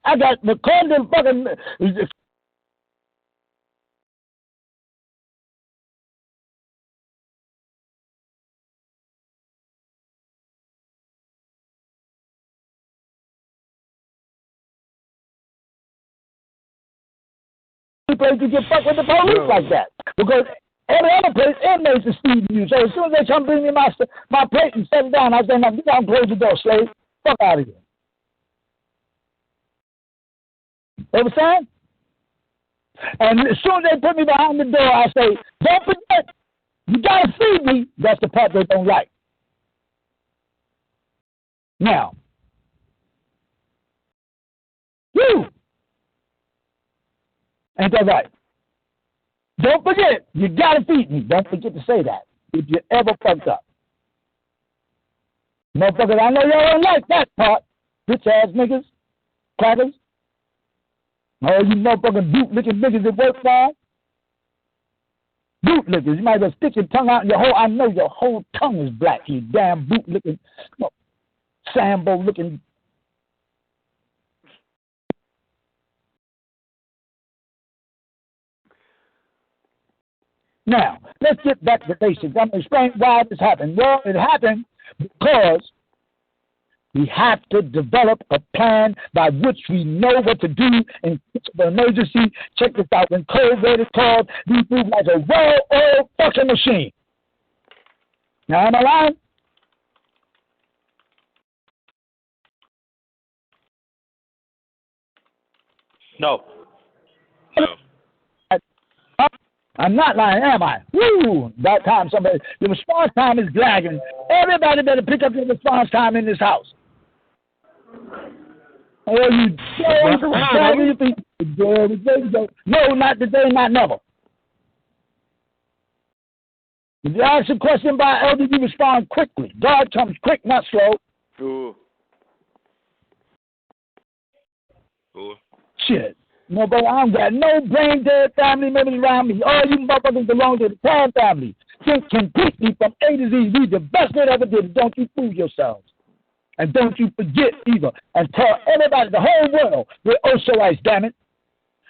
I got the condom fucking." Place to get fucked with the police like that, because every other place inmates is feeding you. So as soon as they come bring me my plate and set it down, I say, "Now get down, close the door, slave. Fuck out of here." You understand? And as soon as they put me behind the door, I say, "Don't forget, you gotta feed me." That's the part they don't like. Now, whew. Ain't that right? Don't forget, you gotta feed me. Don't forget to say that if you ever fucked up. Motherfuckers, I know y'all don't like that part. Bitch ass niggas, crackers. Oh, you motherfucking bootlicking niggas that work for. Bootlickers, you might as well stick your tongue out in your whole. I know your whole tongue is black. You damn bootlicking, Sambo looking. Now, let's get back to basics. I'm going to explain why this happened. Well, it happened because we have to develop a plan by which we know what to do in case of an emergency. Check this out. When cold red is called, we move like a well-oiled fucking machine. Now, am I lying? No. I'm not lying, am I? Woo! That time, somebody, the response time is dragging. Everybody better pick up your response time in this house. Oh, you no, not today, not never. If you ask a question by elder, you respond quickly. God comes quick, not slow. Cool. Shit. No, but I don't got no brain dead family members around me. All you motherfuckers belong to the Tan family. Think completely from A to Z. We the best that ever did. Don't you fool yourselves. And don't you forget either. And tell everybody, the whole world, we're OSOICE, damn it.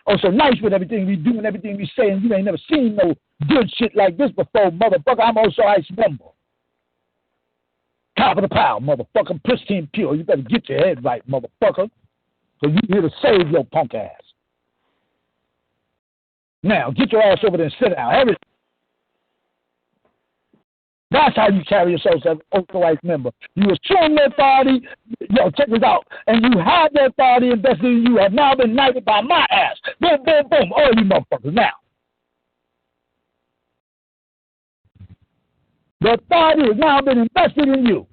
Oh, so nice with everything we do and everything we say, and you ain't never seen no good shit like this before, motherfucker. I'm OSOICE member. Top of the pile, motherfucker. Pristine pure. You better get your head right, motherfucker. So you here to save your punk ass. Now, get your ass over there and sit down. Everything. That's how you carry yourself as an OSOICE member. You assume the authority, check this out, and you have the authority invested in you, have now been knighted by my ass. Boom, boom, boom, all you motherfuckers now. The authority has now been invested in you.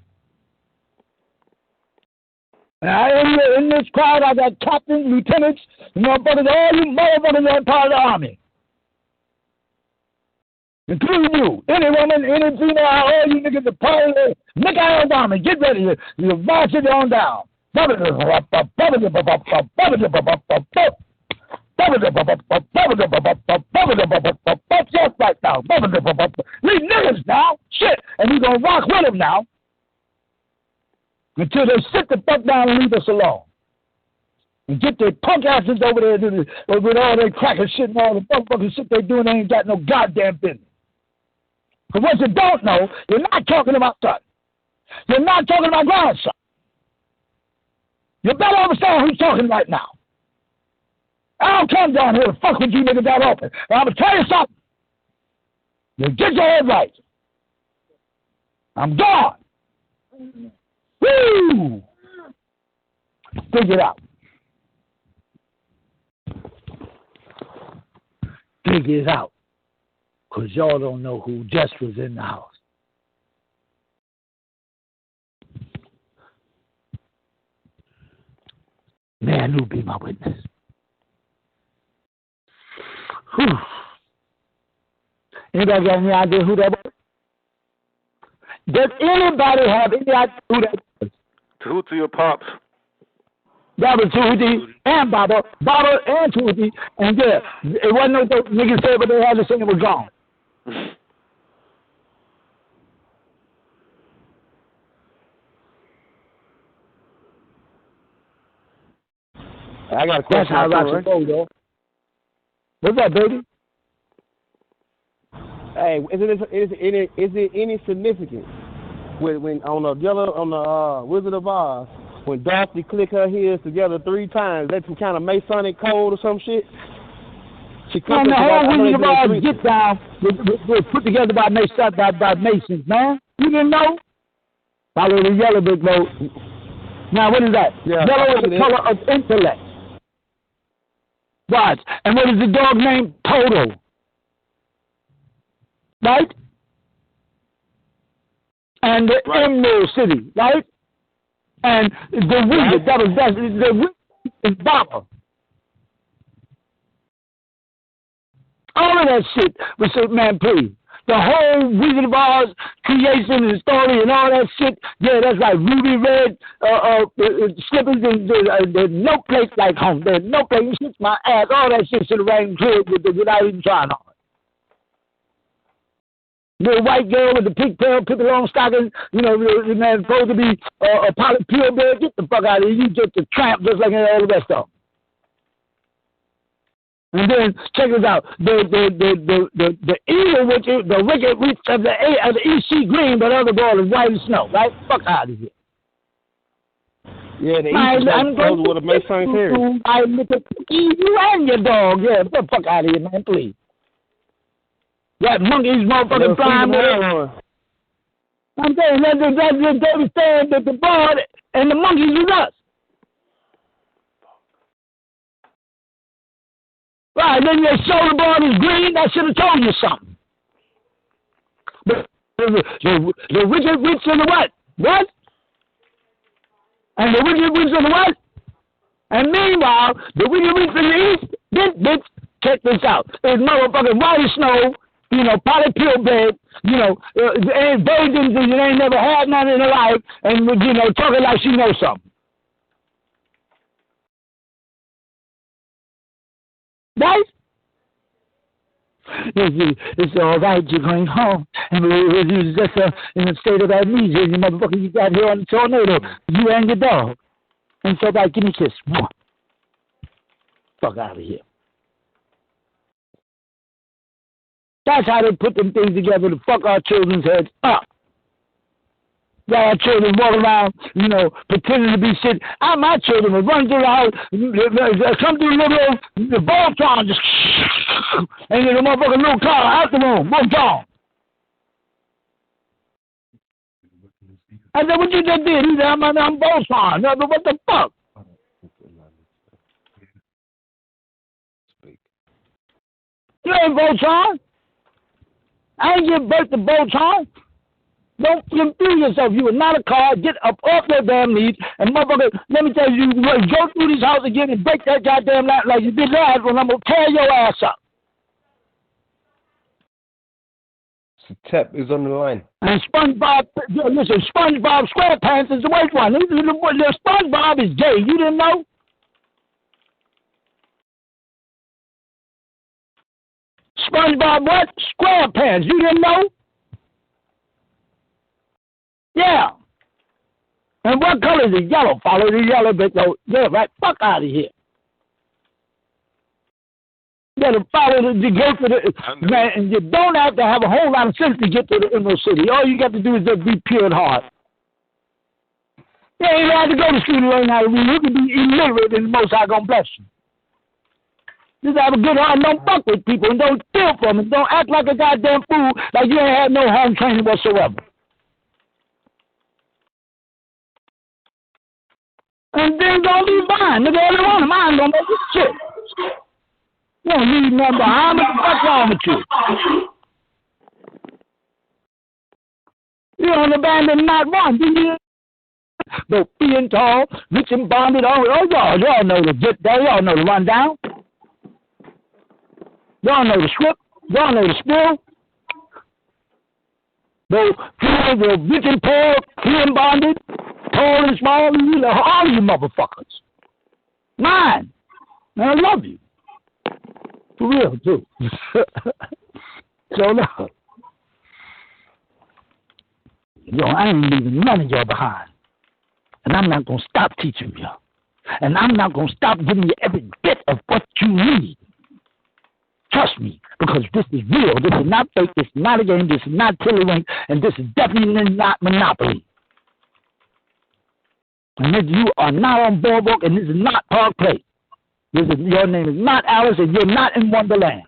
Now, in this crowd, I got captains, lieutenants, motherfuckers, all you motherfuckers are part of the army. Including you, any woman, any female, all you niggas are part of the Nick Army. Get ready, you march it on down. Just right now. These niggas now, shit, and we gonna rock with them now until they sit the fuck down and leave us alone. And get their punk asses over there with all their cracker shit and all the motherfucking shit they doing. They ain't got no goddamn business. But what you don't know, you're not talking about son. You're not talking about grandson. You better understand who's talking right now. I don't come down here to fuck with you niggas that open. And I'm going to tell you something. You get your head right. I'm gone. Woo! Dig it out. Dig it out. Because y'all don't know who just was in the house. Man, who be my witness? Whew. Anybody got any idea who that was? Does anybody have any idea who that was? Tuhuti or Pops? That was Tuhuti and Baba and Tuhuti, and yeah, it wasn't no niggas said, but they had to say it was gone. I got a question. That's how I should go, though. What's up, baby? Hey, is it any significance when on the Wizard of Oz, when Dorothy click her heels together 3 times, that's some kind of Masonic code or some shit? She man, the whole Wizard of Oz get down was put together by Masons, man. You didn't know? Follow the yellow brick road. Now, what is that? Yeah, yellow is the color of intellect. Right. And what is the dog name? Toto. Right? And the Emerald City, right? And the wizard, the wizard is Baba. All of that shit was said, man, please. The whole Wizard of Oz creation and story and all that shit, yeah, that's like ruby red slippers and there's no place like home. There's no place. You shit my ass. All that shit should have rang clear without even trying on it. The white girl with the pigtail, picket long stocking, the man supposed to be a Polly Purebred. Get the fuck out of here. You just a tramp just like all the rest of them. And then check this out. The evil witch, the wicked witch of the EC green, but other girl is white as snow, right? Fuck out of here. Yeah, the East goes with a Masonic theory. I look at you and your dog. Yeah, get the fuck out of here, man, please. That monkey's motherfucking flying with it. I'm saying they understand that the bird and the monkeys is us. Right, then your shoulder board is green, that should have told you something. The wicked witch of the what? What? And the wicked witch of the what? And meanwhile, the Willie Reef in the East, this bitch, check this out. It's motherfucking Whitey Snow, you know, Polly Purebred, you know, ain't virgins and you ain't never had none in her life, and, you know, talking like she knows something. Right? It's all right, you're going home. And it's just in a state of amnesia, you motherfucker, you got here on the tornado, you and your dog. And so, like, give me a kiss. Fuck out of here. That's how they put them things together to fuck our children's heads up. Got our children walking around, you know, pretending to be shit. My children would run through the house, come through the middle, the Voltron just, and then the motherfucking little car out the room, Voltron. I said, what you just did? He said, I'm Voltron. What the fuck? You ain't Voltron. I ain't give birth to Voltron. Don't confuse yourself. You are not a car. Get up off your damn knees. And motherfucker, let me tell you, go through this house again and break that goddamn light like you did last one. I'm going to tear your ass up. Tep is on the line. And SpongeBob, listen, SpongeBob SquarePants is the worst one. The SpongeBob is gay. You didn't know? SpongeBob what? SquarePants. You didn't know? Yeah. And what color is it? Yellow. Follow the yellow bit though. Yeah, right. Fuck out of here. You gotta follow to go to the man, and you don't have to have a whole lot of sense to get to the Emerald City. All you got to do is just be pure at heart. You ain't have to go to school to learn how to read. You can be illiterate and the Most High gonna bless you. Just have a good heart and don't fuck with people and don't steal from them. Don't act like a goddamn fool like you ain't had no home training whatsoever. And then don't be mine. Look at every one of mine gonna make this shit. You don't need nothing behind. What the fuck's wrong with you? You don't abandon not one, do you? Though being tall, rich and bonded, y'all know the get there, y'all know the rundown. Y'all know the script, y'all know the spill. Though rich and poor, free and bonded, tall and small, you know, all you motherfuckers. Mine. And I love you. For real, too. So, no. Yo, I ain't leaving none of y'all behind. And I'm not going to stop teaching you. And I'm not going to stop giving you every bit of what you need. Trust me, because this is real. This is not fake. This is not a game. This is not Tiddlywink. And this is definitely not Monopoly. And you are not on Boardwalk, and this is not Park Place. Your name is not Alice, and you're not in Wonderland.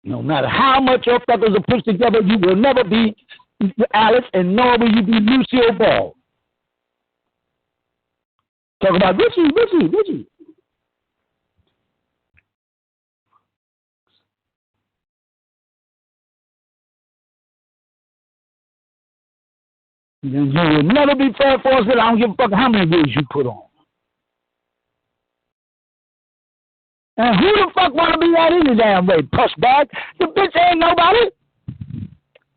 No matter how much your feathers are pushed together, you will never be Alice, and nor will you be Lucille Ball. Talk about Richie. You will never be fair for us, but I don't give a fuck how many years you put on. And who the fuck want to be that any damn way? Push back. The bitch ain't nobody.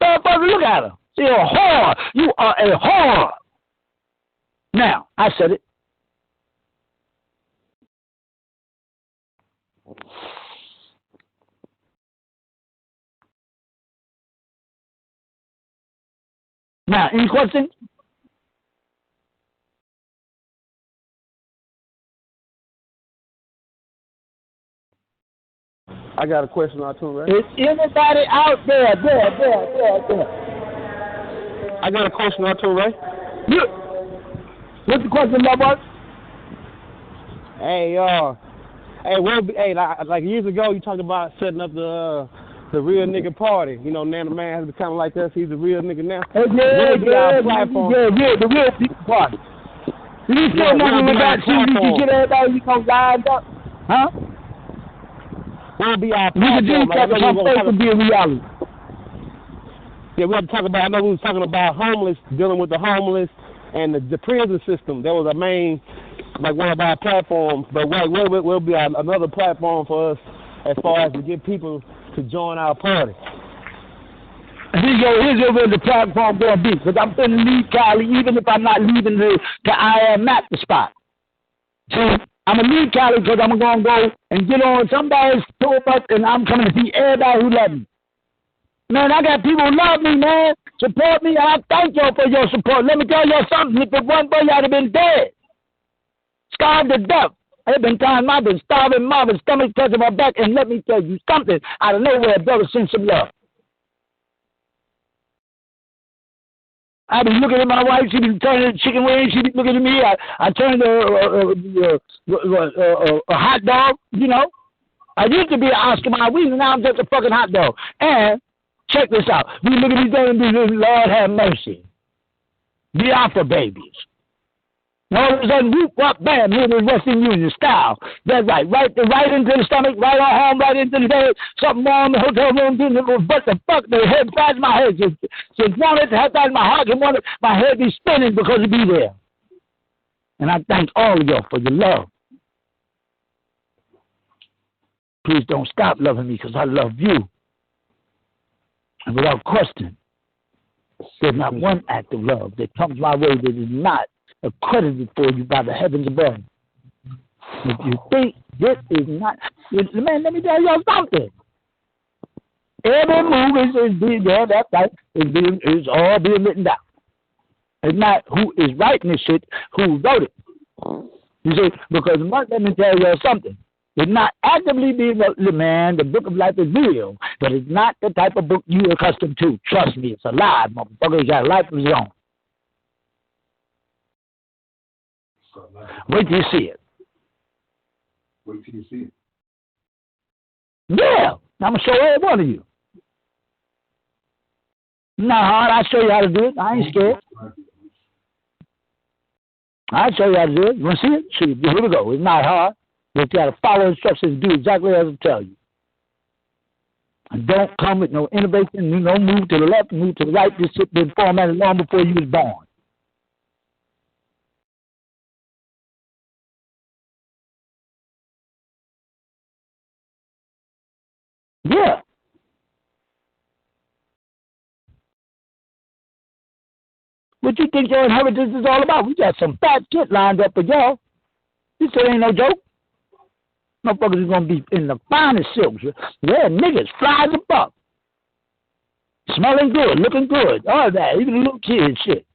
Motherfucker, look at her. You're a whore. You are a whore. Now, I said it. Now, any questions? I got a question or two, right? Is anybody out there? I got a question or two, right? What's the question, my boy? Like years ago, you talked about setting up the real nigga party. You know, now the man has become like us. He's a real nigga now. The real people party. You still know we got you get everybody you know lined up, huh? We'll be our platform. We can do something to be a reality. Yeah, we had to talk about. I know we was talking about homeless, dealing with the homeless, and the prison system. That was our main, like one of our platforms. But will be another platform for us as far as to get people to join our party. Here's where the platform going to be, because I'm going to leave Cali, even if I'm not leaving the I am at the spot. So I'm going to leave Cali because I'm going to go and get on somebody's tour bus, and I'm coming to see everybody who loves me. Man, I got people who love me, man, support me, and I thank y'all for your support. Let me tell y'all something. If it wasn't for y'all, I'd have been dead, starved to death. There been times I've been starving, my stomach touching my back, and let me tell you something. Out of nowhere, brother, send some love. I be looking at my wife. She be turning the chicken wings. She be looking at me. I turned a hot dog. You know, I used to be an Oscar Mayer. Now I'm just a fucking hot dog. And check this out. We look at these things and do, Lord have mercy. The Alpha babies. And all of a sudden, whoop, up, bam, here in Western Union style. That's right. Right into the stomach, right on home, right into the head. Something wrong in the hotel room. What the fuck? The head past my head. Just wanted to have that in my heart and wanted my head be spinning because it be there. And I thank all of y'all for your love. Please don't stop loving me because I love you. And without question, there's not one act of love that comes my way that is not accredited for you by the heavens above. If you think this is not, man, let me tell y'all something. Every move is being there, that's right, is all being written down. It's not who is writing this shit, who wrote it. You see, because let me tell y'all something. It's not actively being written, man. The book of life is real, but it's not the type of book you're accustomed to. Trust me, it's alive, motherfucker. It's got a life of its own. Wait till you see it. Wait till you see it. Yeah, I'm gonna show every one of you. Nah, I'll show you how to do it. I ain't scared. I'll show you how to do it. You wanna see it? See, here we go. It's not hard. You gotta follow instructions, do exactly as I tell you. And don't come with no innovation, no move to the left, move to the right. This shit been formatted long before you was born. Yeah. What you think your inheritance is all about? We got some fat shit lined up for y'all. This shit ain't no joke. Motherfuckers is gonna be in the finest silks. Yeah, niggas fly as a buck. Smelling good, looking good, all that, even the little kids shit.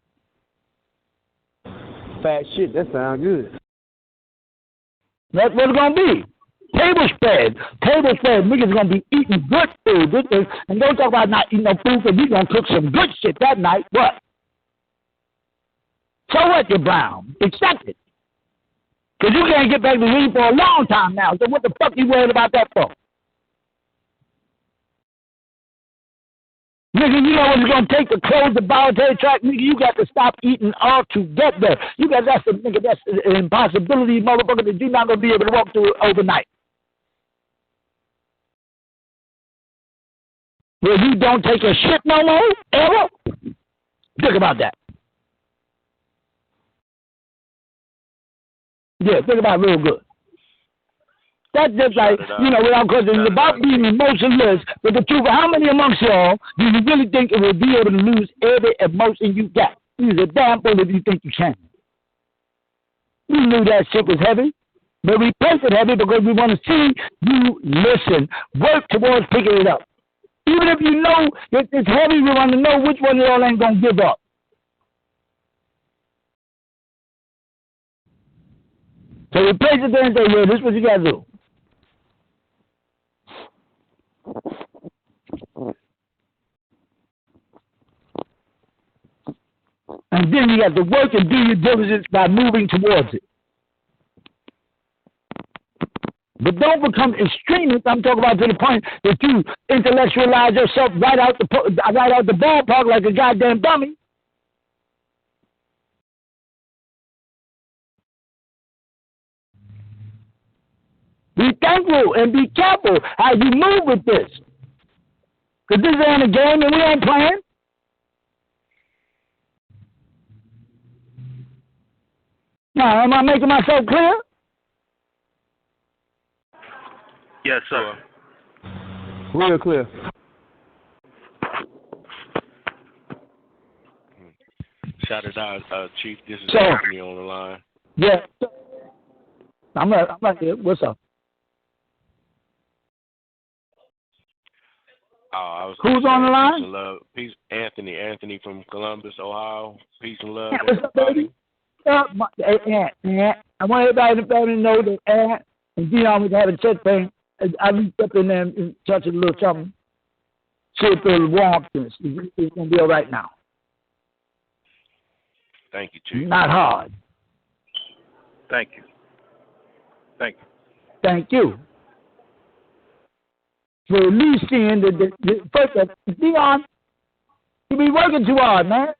Fat shit, that sound good. That's what it's gonna be. Table spread. Niggas gonna be eating good food. And don't talk about not eating no food, because we gonna cook some good shit that night. What? So what, you brown? Accept it. Because you can't get back to sleep for a long time now. So what the fuck you worried about that for? Nigga, you know what it's gonna take to close the voluntary tract? Nigga, you got to stop eating altogether. That's an impossibility, motherfucker, that you're not gonna be able to walk through it overnight. Where you don't take a shit no more, ever? Think about that. Yeah, think about it real good. That's just like, without question, it's about being emotionless. But the truth, how many amongst y'all do you really think it will be able to lose every emotion you got? You're a damn fool if you think you can. You knew that shit was heavy. But we place it heavy because we want to see you listen. Work towards picking it up. Even if you know that it's heavy, we want to know which one of y'all ain't going to give up. So we place it there and say, yeah, this is what you got to do. And then you got to work and do your diligence by moving towards it. But don't become extremist. I'm talking about to the point that you intellectualize yourself right out the ballpark like a goddamn dummy. Be thankful and be careful how you move with this. Because this ain't a game and we ain't playing. Now, am I making myself clear? Yes, sir. Real clear. Shaddah Da, Chief, this is Anthony on the line. Yeah. I'm right here. What's up? Who's on the line? Peace and love. Peace, Anthony from Columbus, Ohio. Peace and love, What's up, baby? I want everybody to know that Aunt and Dion was having chest pain. I reached up in there and touched a little something. See if there's warmth. It's going to be all right now. Thank you, Chief. Not hard. Thank you. Thank you. Thank you. For at least seeing the first, Dion, you be working too hard, man.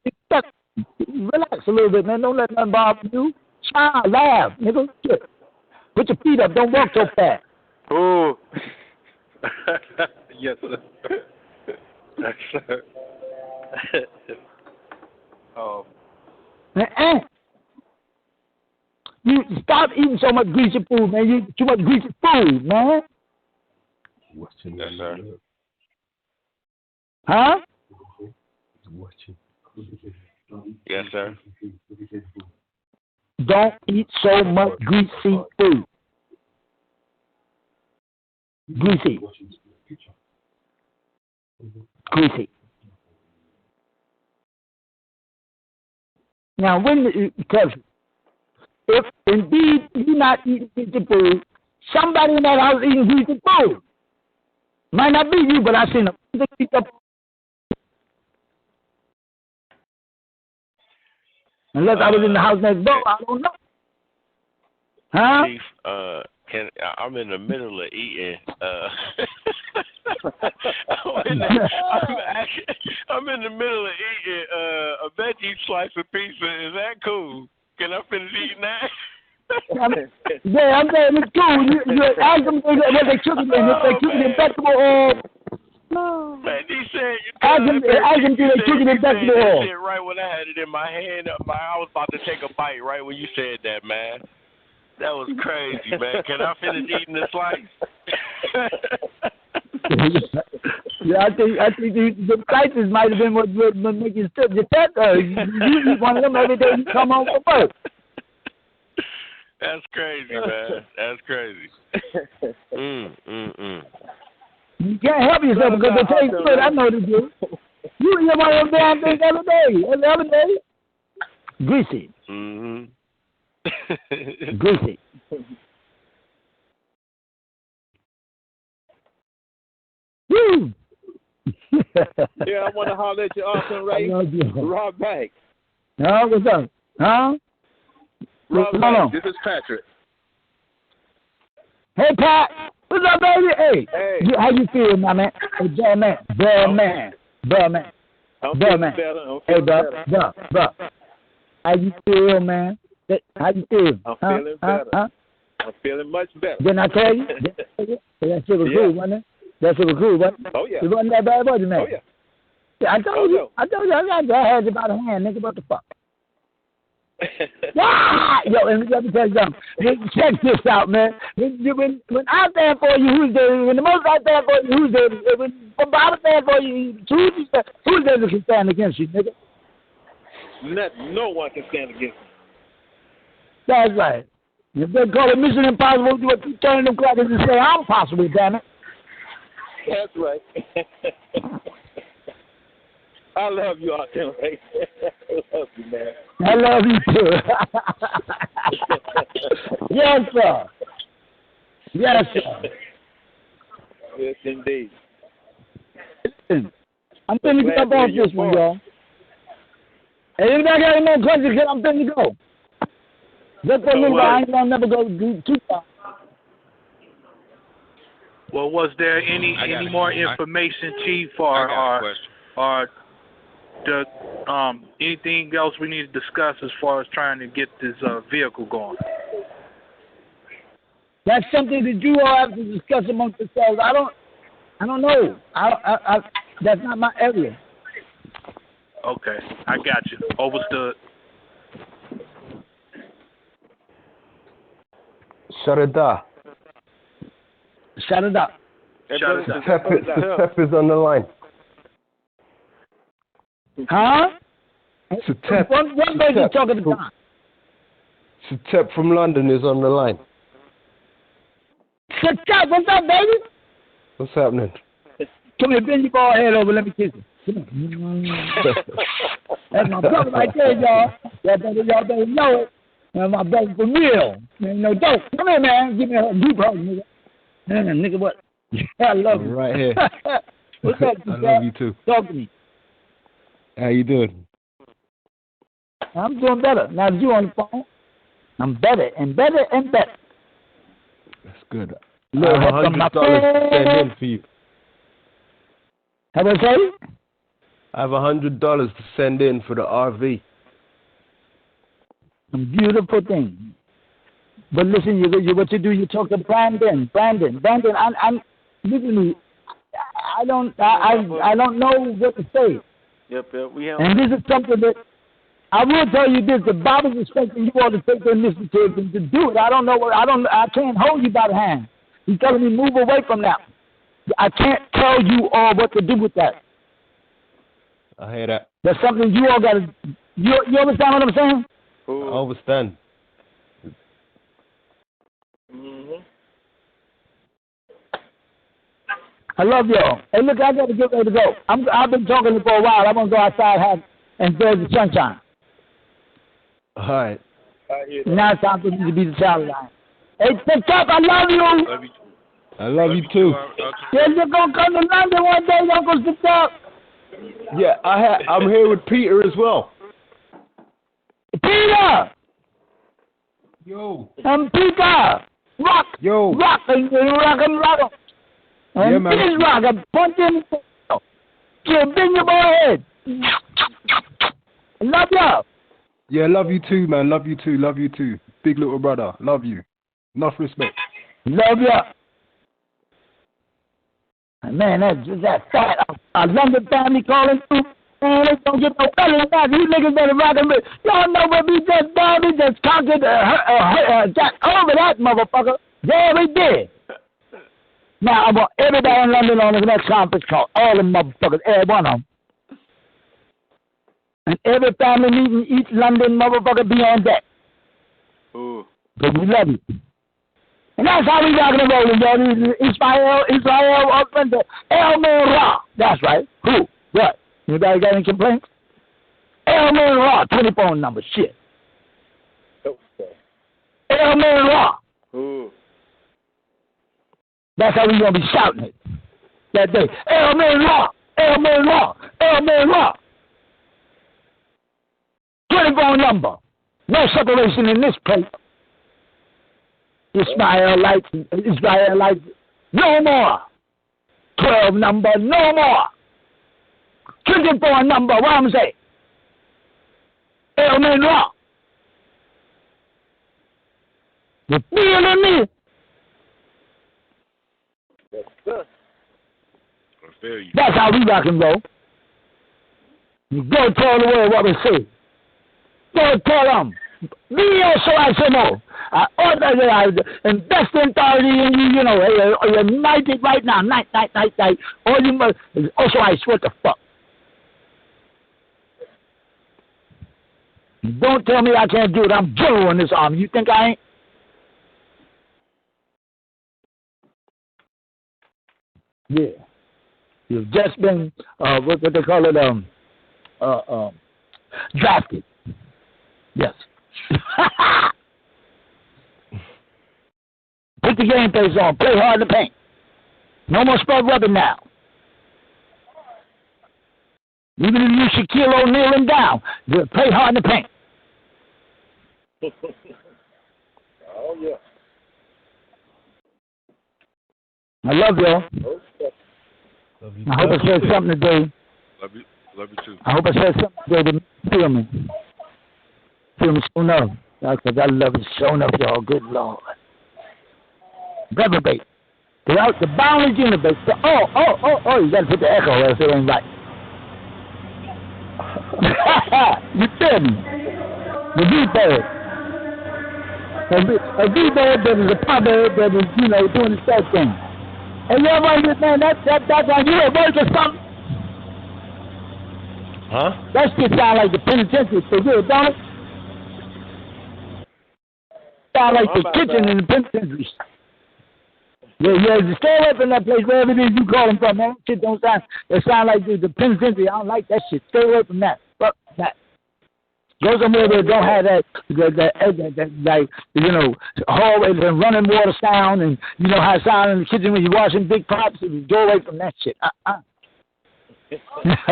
Relax a little bit, man. Don't let nothing bother you. Smile, laugh, nigga. Shit. Put your feet up. Don't walk so fast. Oh. Yes, sir. Yes, sir. Oh. You stop eating so much greasy food, man. You eat too much greasy food, man. Yes, sir. Huh? Yes, sir. Don't eat so much greasy food. Greasy. Greasy. Now, if indeed you're not eating greasy food, somebody in that house eating greasy food. Might not be you, but I seen them. Unless I was in the house next door, I don't know. Huh? Chief, I'm in the middle of eating. I'm in the middle of eating a veggie slice of pizza. Is that cool? Can I finish eating that? I'm saying it's cool. You ask them what they cooking in. If they cooking in vegetable oil. Man, he said, ask them do they cooking in vegetable oil. Shit right when I had it in my hand. I was about to take a bite right when you said that, man. That was crazy, man. Can I finish eating the slice? Yeah, I think the slices might have been what make you stiff your fat. You eat one of them every day you come home from work. That's crazy, man. That's crazy. You can't help yourself because they taste good. I know they do. You eat one of them damn things every day. Greasy. Mm-hmm. Greasy. Woo! Yeah, I want to holler at you, ATUN-RE. Rob Banks. Huh? What's up? Huh? Rob Banks, this is Patrick. Hey, Pat. What's up, baby? Hey. How you feel, my man? Hey, bro, man. I'm feeling better. Hey, bro. How you feel, man? How you feel? I'm feeling better. I'm feeling much better. Didn't I tell you? That shit was cool, wasn't it? That shit was cool, wasn't it? Oh, yeah. It wasn't that bad, was it, man? Oh, yeah. I told you. I had you by the hand, nigga. What the fuck? Yeah! Yo, and let me tell you something. Check this out, man. When I stand for you, who's there? When the most I stand for you, who's there? When Bob stand for you, who's there that can stand against you, nigga? No one can stand against me. That's right. If they call it Mission Impossible, you keep turning them crackers and say, I'm possible, damn it. That's right. I love you, ATUN-RE. I love you, man. I love you, too. Yes, sir. Yes, sir. Yes, indeed. Listen, I'm finna get up off this one, y'all. Hey, if I got any more questions, I'm finna go. Just for a little while, I ain't gonna never go too far. Well, was there any more information, Chief, or the anything else we need to discuss as far as trying to get this vehicle going? That's something that you all have to discuss amongst yourselves. I don't know. I that's not my area. Okay, I got you. Overstood. Shaddah Da. Shaddah Da. Satep is on the line. Huh? Satep. One person talking at a time. Satep from London is on the line. Satep, what's up, baby? What's happening? Come here, bend your bald head over. Let me kiss you. Come on. That's my brother right there, y'all. Y'all better know it. That's my brother for real. Ain't no dope. Come here, man. Give me a deep hug, nigga. Nigga, what? I love you. Right here. What's up, I love you too. Talk to me. How you doing? I'm doing better. Now that you on the phone, I'm better and better and better. That's good. Lord, I have $100 to send in for you. How about say? I have $100 to send in for the RV. A beautiful thing. But listen, what you do, you talk to Brandon. Brandon, I'm listen to me. I don't know what to say. Yep. We have. And this is something that I will tell you this: the Bible's expecting you all to take the initiative and to do it. I can't hold you by the hand. He's telling me move away from that. I can't tell you all what to do with that. I hear that. That's something you all got to. You understand what I'm saying? I understand. I love y'all. Hey, look, I got to get ready to go. I've been talking for a while. I'm going to go outside and enjoy the sunshine. All right. Now it's time for me to be the child line. Hey, pick up. I love you. I love you too. Yeah, you're going to come to London one day, Uncle Pick up. Yeah, I'm here with Peter as well. Peter! Yo. I'm Peter. Rock. Yo. Rock. And rock. And yeah, man. this rock. I punch him. Bend your bald head. Love you. Yeah, love you too, man. Love you too. Big little brother. Love you. Enough respect. Love you. Man, that's fat. A London family calling through. Man, they don't get no better than that. These niggas better rock and roll. Y'all know what we just done? We just conquered Jack over that motherfucker. Yeah, we did. Now, I want everybody in London on the next conference call. All them motherfuckers, every one of them. And every family meeting, each London motherfucker be on deck. Ooh. Because we love you. And that's how we rockin' and rollin', y'all. Israel, Oakland, Elmer Ra. That's right. Who? What? Anybody got any complaints? Elmer Ra, 24 number. Shit. Elmer Ra. Ooh. That's how we gonna be shouting it that day. Elmer Ra. Elmer Ra. Elmer Ra. 24 number. No separation in this place. Israelites, no more. 12 number, no more. 24 number, what I'm saying? Amen, Ra. You feeling me? That's good. I feel you. That's how we rock and roll. You go tell the world what we say. Go tell them. Me also, I say no. I invest entirely in you, you know. You're united right now. Night. All you must is also, I swear the fuck. Don't tell me I can't do it. I'm general in this army. You think I ain't? Yeah. You've just been, what they call it, drafted. Yes. Put the game face on. Play hard in the paint. No more spud rubbing now. Even if you Shaquille O'Neal him down, play hard in the paint. Oh, yeah. I love y'all. Love you. I hope I said something today. Love you too. I hope I said something today to feel me. Feel me so enough. Because I love it so enough, y'all. Good Lord. Reprobate. Throughout the boundless universe. Oh, you got to put the echo else it ain't right. You feel me? The replay. A rebirth that is a proverb that is, doing its that thing. And you ever understand that's on you at work or something? Huh? That shit sound like the penitentiary for you, don't it? Sound like the kitchen in the penitentiary. Yeah, just stay away from that place, wherever it is you call them from, man. Shit don't sound, it sound like the penitentiary. I don't like that shit. Stay away from that. Fuck that. Go somewhere that don't have that like, hallways and running water sound, and you know how it sound in the kitchen when you're washing big pots. Go away from that shit. I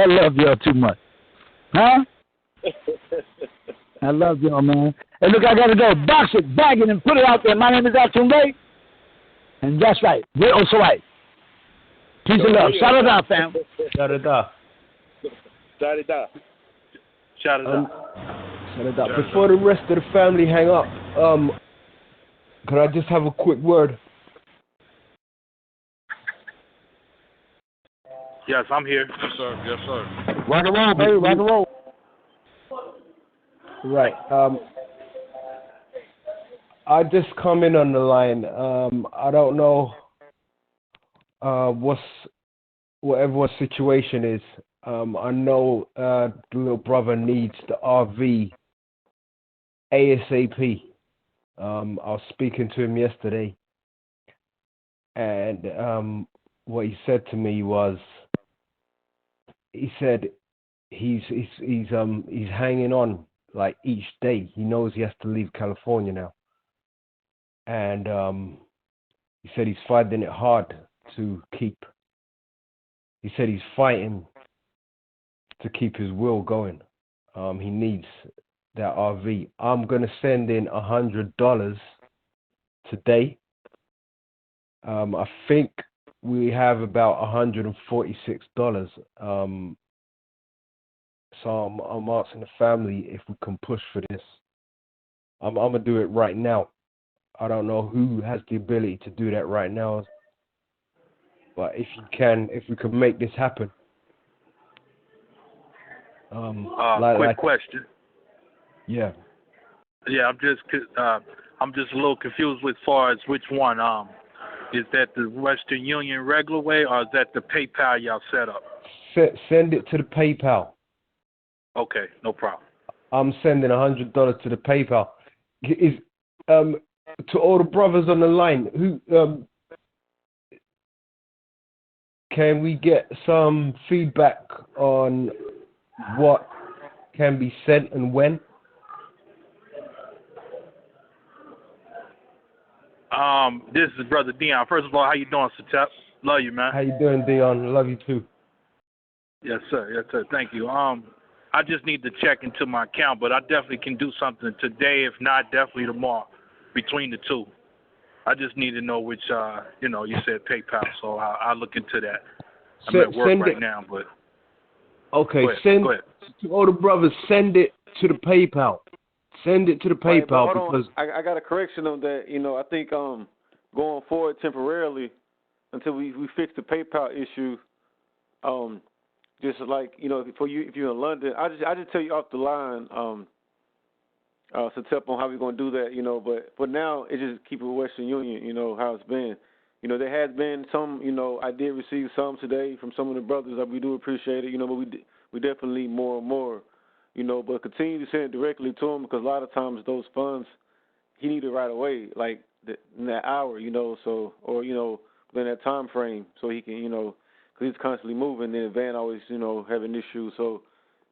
love y'all too much. Huh? I love y'all, man. Hey, look, I got to go. Box it, bag it, and put it out there. My name is ATUN-RE. And that's right. We're OSOICE. Peace and love. Shaddah Da, fam. Shaddah Da. Shaddah Da. Shaddah Da. Before the rest of the family hang up, could I just have a quick word? Yes, I'm here. Yes, sir. Yes, sir. Rock and roll, baby. Rock and roll. Right. I just come in on the line. I don't know what everyone's situation is. I know the little brother needs the RV ASAP. I was speaking to him yesterday, and what he said to me was, he said he's hanging on like each day. He knows he has to leave California now, and he said he's finding it hard to keep. He said he's fighting to keep his will going. He needs that RV. I'm gonna send in $100 today. I think we have about $146. So I'm asking the family if we can push for this. I'm gonna do it right now. I don't know who has the ability to do that right now, but if we can make this happen. Quick question. Yeah. Yeah, I'm just a little confused with as far as which one. Is that the Western Union regular way, or is that the PayPal y'all set up? Send it to the PayPal. Okay, no problem. I'm sending $100 to the PayPal. Is to all the brothers on the line, who can we get some feedback on what can be sent and when? This is Brother Dion. First of all, how you doing, Satep? Love you, man. How you doing, Dion? Love you too. Yes, sir. Yes, sir. Thank you. I just need to check into my account, but I definitely can do something today, if not definitely tomorrow, between the two. I just need to know which, you said PayPal, so I'll look into that. I'm at work right now, but... Okay, go ahead. To all the brothers, send it to the PayPal. Send it to the PayPal because... I got a correction on that. I think going forward temporarily until we fix the PayPal issue, just like, for you, if you're in London, I just tell you off the line, Satep, on how we're going to do that, but for now, it's just keep it with Western Union, how it's been. There has been some, I did receive some today from some of the brothers that we do appreciate it, but we definitely need more and more, but continue to send it directly to him, because a lot of times those funds, he need it right away, like in that hour, so, or, within that time frame, so he can, because he's constantly moving, and Van always, having issues, so,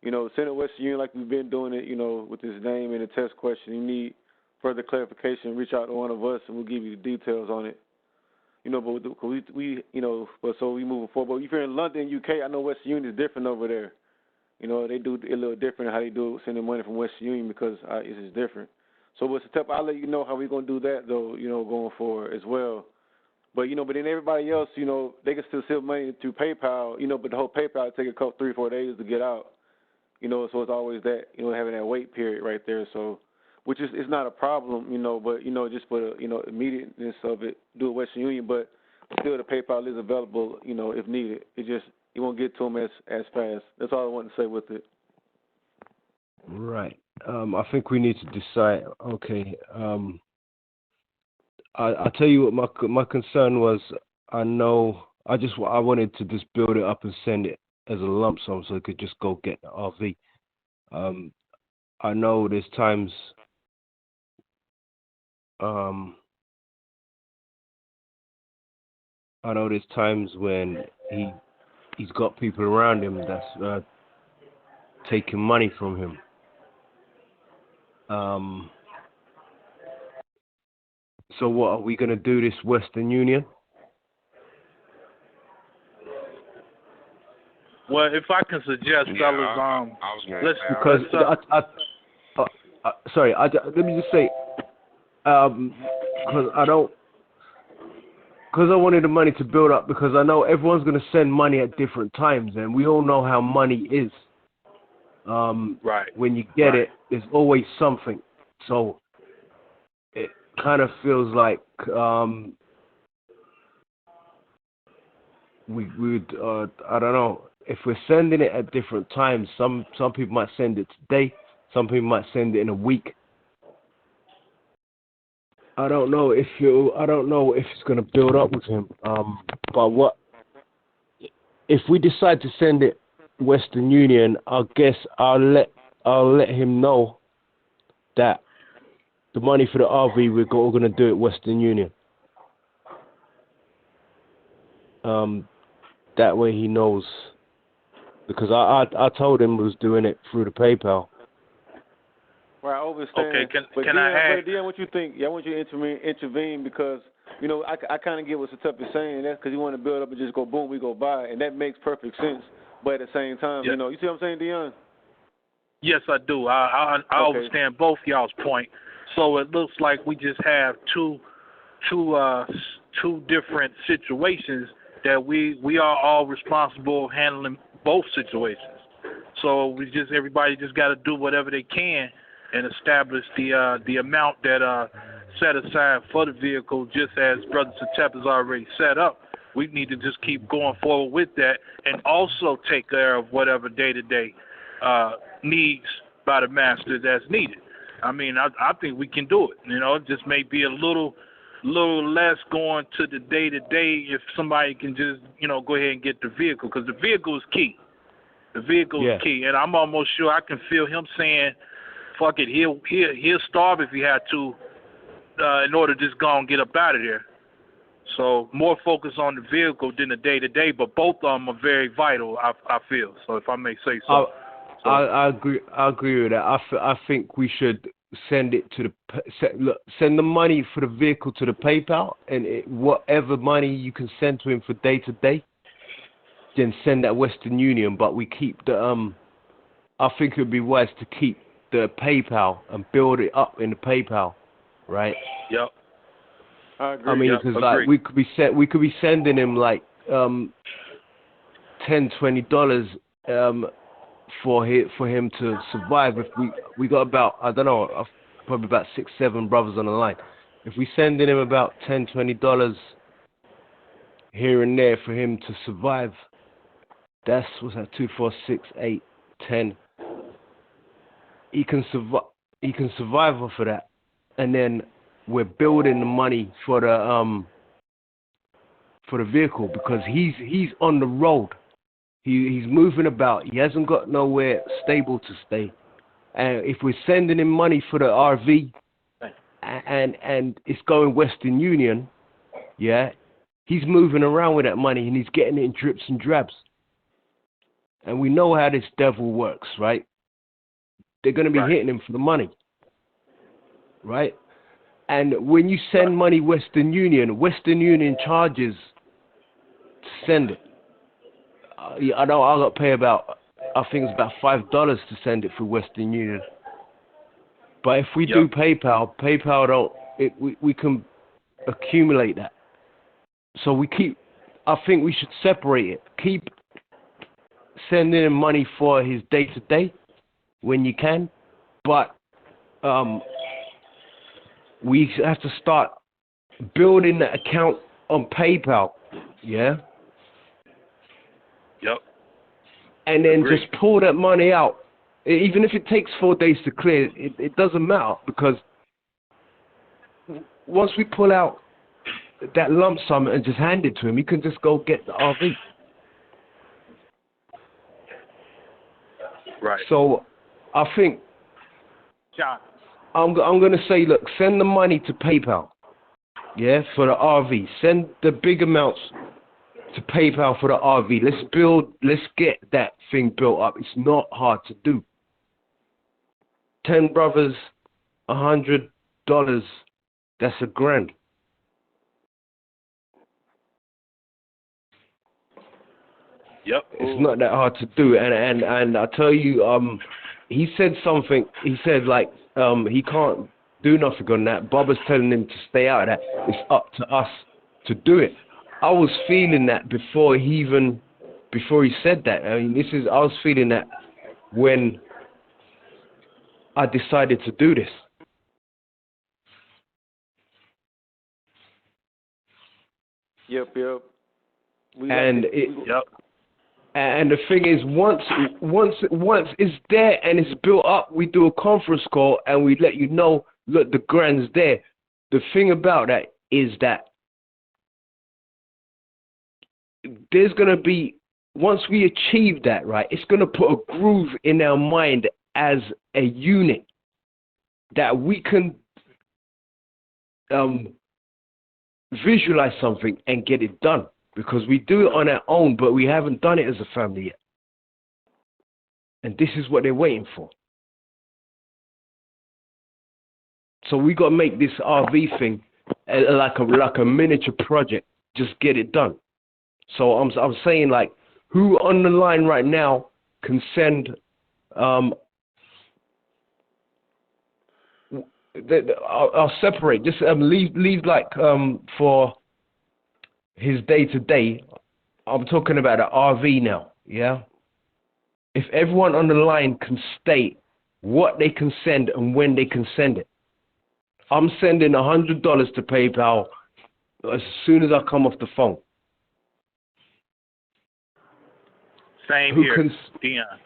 send it Western Union like we've been doing it, with his name and the test question. You need further clarification, reach out to one of us, and we'll give you the details on it. But we so we moving forward. But if you're in London, UK, I know Western Union is different over there. They do it a little different how they do it, sending money from Western Union, because it's just different. So, but Step, I'll let you know how we're gonna do that though. Going forward as well. But but then everybody else, they can still send money through PayPal. But the whole PayPal take a couple 3-4 days to get out. So it's always that having that wait period right there. So. Which is it's not a problem, but just for the immediateness of it, do it Western Union, but still the PayPal is available, if needed. It won't get to them as fast. That's all I want to say with it. Right. I think we need to decide. Okay. I tell you what my concern was. I wanted to just build it up and send it as a lump sum so I could just go get the RV. I know there's times. I know there's times when he's got people around him that's taking money from him. So what, are we gonna do this Western Union? Well, if I can suggest, fellas, I was gonna let's say, Because let me just say, because I wanted the money to build up, because I know everyone's gonna send money at different times, and we all know how money is. Right. When you get it, there's always something. So it kind of feels like we would I don't know, if we're sending it at different times. Some people might send it today. Some people might send it in a week. I don't know if it's gonna build up with him. But what if we decide to send it Western Union? I guess I'll let him know that the money for the RV we're all gonna do it Western Union. That way he knows, because I told him I was doing it through the PayPal. Right, I understand. Okay, but can I ask? Dion, what you think? Yeah, I want you to intervene because, I kind of get what Satep is saying. That's because you want to build up and just go boom, we go buy, and that makes perfect sense. But at the same time, you see what I'm saying, Dion? Yes, I do. I understand both y'all's point. So it looks like we just have two different situations that we are all responsible handling both situations. So everybody just got to do whatever they can and establish the amount that set aside for the vehicle, just as Brother Satep has already set up. We need to just keep going forward with that, and also take care of whatever day-to-day needs by the master that's needed. I mean, I think we can do it. It just may be a little less going to the day-to-day if somebody can just, go ahead and get the vehicle, because the vehicle is key. The vehicle is key, and I'm almost sure I can feel him saying, fuck it, he'll starve if he had to in order to just go and get up out of there. So more focus on the vehicle than the day-to-day, but both of them are very vital, I feel. So if I may say so. I agree with that. I think we should send it to send the money for the vehicle to the PayPal, and whatever money you can send to him for day-to-day, then send that Western Union. But we keep the I think it would be wise to keep the PayPal and build it up in the PayPal, right? Yep. I agree. I mean, because we could be sending him like $10-20 for him to survive. If we got about, I don't know, probably about 6-7 brothers on the line. If we sending him about $10-20 here and there for him to survive, that's what's that, 2, 4, 6, 8, 10. He can survive off of that, and then we're building the money for the vehicle, because he's on the road. He's moving about. He hasn't got nowhere stable to stay. And if we're sending him money for the RV, and it's going Western Union, he's moving around with that money, and he's getting it in drips and drabs. And we know how this devil works, right? They're going to be hitting him for the money, right? And when you send money Western Union charges to send it. I know I got to pay about, I think it's about $5 to send it through Western Union. But if we do PayPal we can accumulate that. So I think we should separate it. Keep sending him money for his day-to-day when you can, but we have to start building the account on PayPal, Yep. And then just pull that money out. Even if it takes 4 days to clear, it doesn't matter, because once we pull out that lump sum and just hand it to him, he can just go get the RV. Right. So I think John, I'm going to say, look, send the money to PayPal, yeah, for the RV. Send the big amounts to PayPal for the RV. Let's get that thing built up. It's not hard to do. 10 brothers, $100, that's $1,000. Yep. It's not that hard to do. And I tell you, he said something. He said, like, he can't do nothing on that. Bubba's telling him to stay out of that. It's up to us to do it. I was feeling that before he said that. I mean, I was feeling that when I decided to do this. Yep. And the thing is, once it's there and it's built up, we do a conference call and we let you know, look, the grand's there. The thing about that is that there's going to be, once we achieve that, right, it's going to put a groove in our mind as a unit that we can visualize something and get it done. Because we do it on our own, but we haven't done it as a family yet. And this is what they're waiting for. So we got to make this RV thing like a miniature project. Just get it done. So I'm saying, like, who on the line right now can send I'll separate. Just leave like for his day-to-day, I'm talking about an RV now, yeah? If everyone on the line can state what they can send and when they can send it. I'm sending $100 to PayPal as soon as I come off the phone. Same here, Dion.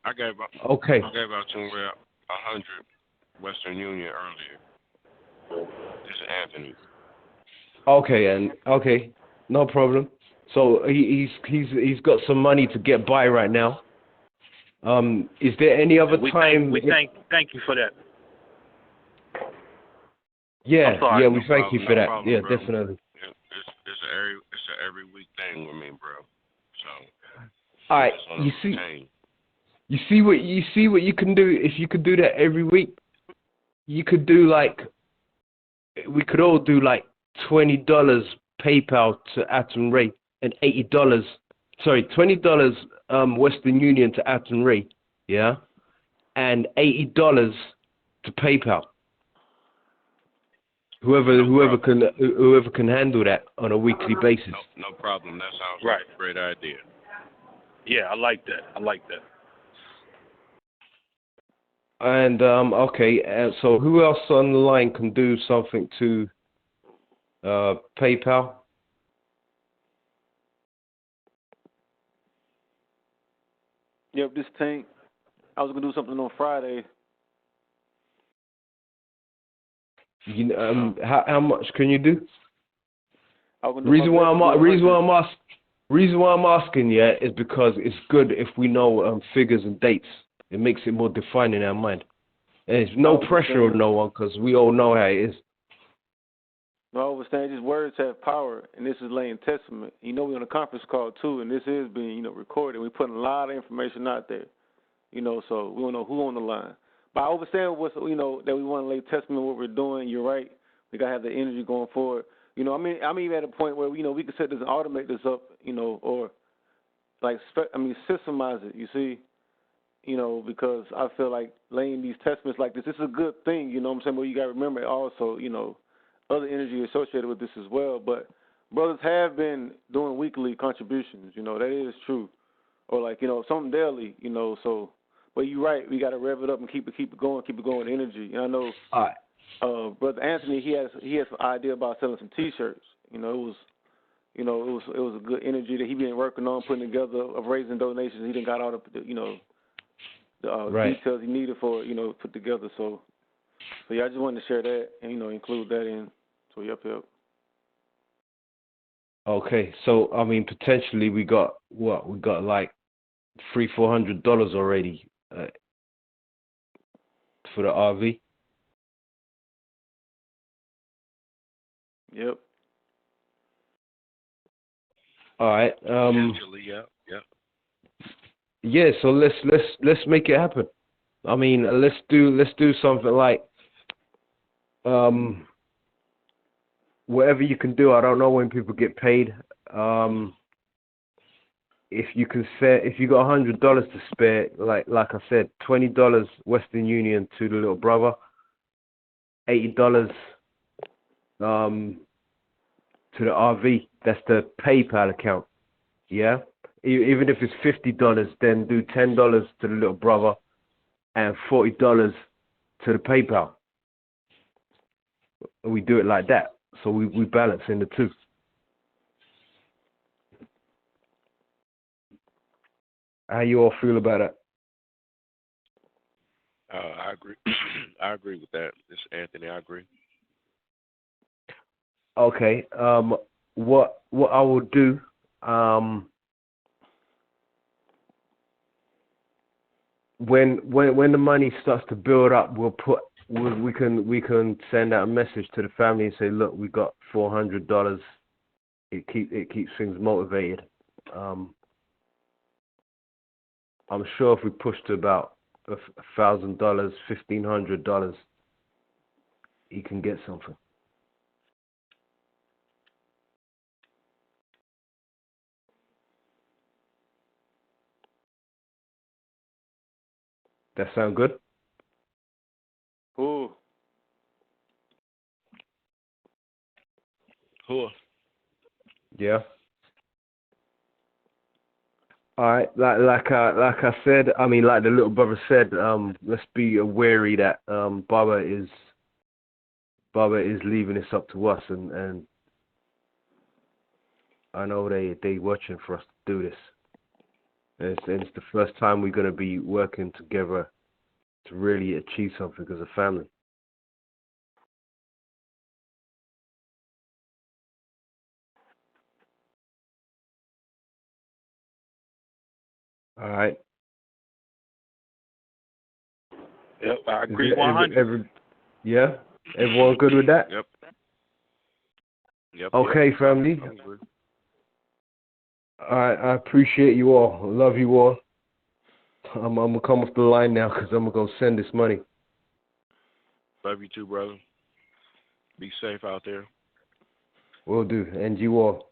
I gave out somewhere 100 Western Union earlier. This is Anthony. Okay, no problem. So he's got some money to get by right now. Is there any other time? We thank you for that. Yeah, we thank you for that. Problem, yeah, bro. definitely. It's a every week thing with me, bro. So. All right, you see what you can do if you could do that every week. You could do we could all do like $20 PayPal to ATUN-RE and $20 Western Union to ATUN-RE, yeah, and $80 to PayPal. Whoever can handle that on a weekly basis. No problem. That sounds like a great idea. Yeah, I like that. And so who else on the line can do something to PayPal? Yep, this Tank. I was gonna do something on Friday. How much can you do? Reason why I'm asking is because it's good if we know figures and dates. It makes it more defined in our mind. And there's no pressure on no one because we all know how it is. No, I was saying just words have power, and this is laying testament. We're on a conference call too, and this is being recorded. We're putting a lot of information out there, so we don't know who on the line. But I understand that we want to lay testament what we're doing. You're right. We gotta have the energy going forward. I'm even at a point where we can set this and automate this up, or systemize it. You see, because I feel like laying these testaments like this is a good thing. What I'm saying? But you gotta remember also, other energy associated with this as well. But brothers have been doing weekly contributions. That is true, or something daily. So. But you're right. We got to rev it up and keep it going with energy. And I know, Brother Anthony, he has an idea about selling some T-shirts. It was a good energy that he been working on putting together of raising donations. He didn't got all the details he needed for put together. So So yeah, I just wanted to share that and include that in. So yep. Okay, so I mean, potentially we got what? We got like $300-400 already for the RV. Yep. All right. Potentially, yeah. Yeah. So let's make it happen. I mean, let's do something like whatever you can do. I don't know when people get paid. If you can if you got $100 to spare, like I said, $20 Western Union to the little brother, $80 to the RV. That's the PayPal account. Yeah. Even if it's $50, then do $10 to the little brother and $40 to the PayPal. We do it like that, so we balance in the two. How you all feel about it? I agree. I agree with that. This is Anthony. I agree. Okay. What I will do. When the money starts to build up, we can send out a message to the family and say, look, we got $400. It keeps things motivated. I'm sure if we push to about $1,000, $1,500, he can get something. That sound good? Cool. Yeah. All right, like I said, I mean, like the little brother said, let's be wary that Baba is leaving this up to us, and I know they watching for us to do this. And it's the first time we're gonna be working together to really achieve something as a family. All right. Yep, I agree 100. Yeah? Everyone good with that? Yep. Okay, family. All right, I appreciate you all. Love you all. I'm going to come off the line now because I'm going to go send this money. Love you too, brother. Be safe out there. Will do. And you all.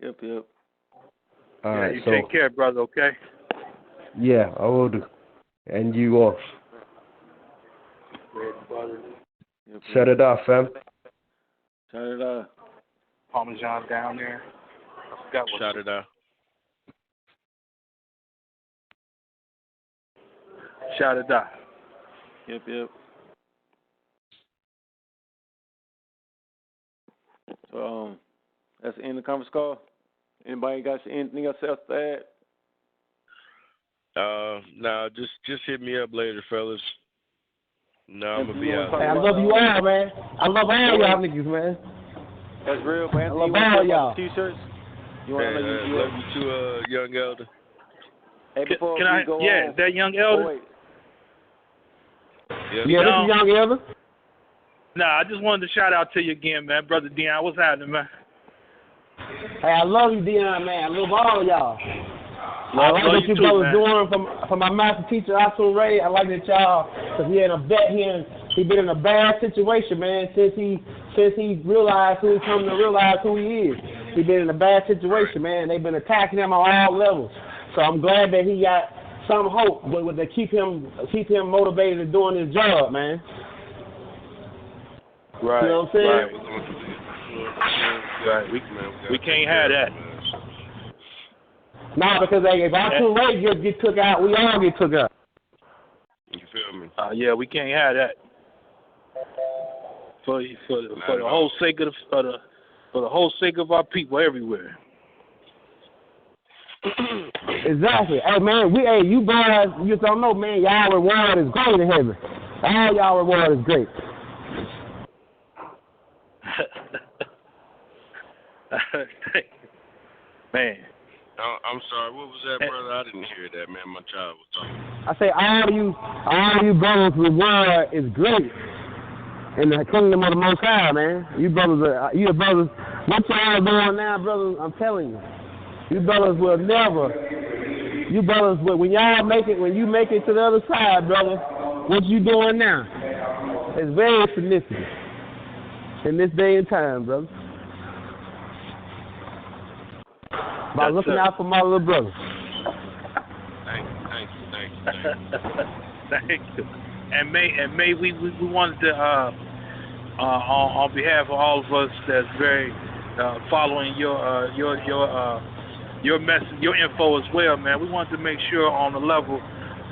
Yep. All right, you so take care, brother, okay? Yeah, I will do. And you all. Yep. Shaddah Da, fam. Shaddah Da. Parmesan down there. I forgot what. Shaddah Da. Shaddah Da. Yep. So that's the end of the conference call. Anybody got anything else to add? No, just hit me up later, fellas. No, I'm gonna be out. Hey, I love you all, man. I love all y'all niggas, man. That's real, man. I love all y'all. T-shirts. You Hey, want love you too, young elder. Hey, before Can we I? go Yeah, on, that young elder. Oh, wait. Yeah, This is young elder. Nah, I just wanted to shout out to you again, man, brother Dion. What's happening, man? Hey, I love you, Dion, man. I love all y'all. I like what you brothers doing from my master teacher, ATUN-RE. I like that y'all, because he a vet here. He been in a bad situation, man, since he realized who he come to realize who he is. He been in a bad situation, man. They've been attacking him on all levels. So I'm glad that he got some hope, but to keep him motivated and doing his job, man. Right. You know what I'm saying? Right. We can't have that. Nah, because if ATUN-RE get took out, we all get took out. You feel me? Yeah, we can't have that. For the whole sake of for the whole sake of our people everywhere. Exactly. Hey man, you guys, you don't know, man. Y'all reward is great in heaven. All y'all reward is great. Man. I'm sorry. What was that, brother? I didn't hear that, man. My child was talking. I say all you brothers' reward is great in the kingdom of the Most High, man. You brothers, what y'all doing now, brothers? I'm telling you, you brothers will never. You brothers, when y'all make it, when you make it to the other side, brother, what you doing now is very significant in this day and time, brother. By looking out for my little brother. Thank you. Thank you. And may we wanted to on behalf of all of us that's very following your message, your info as well, man. We wanted to make sure on the level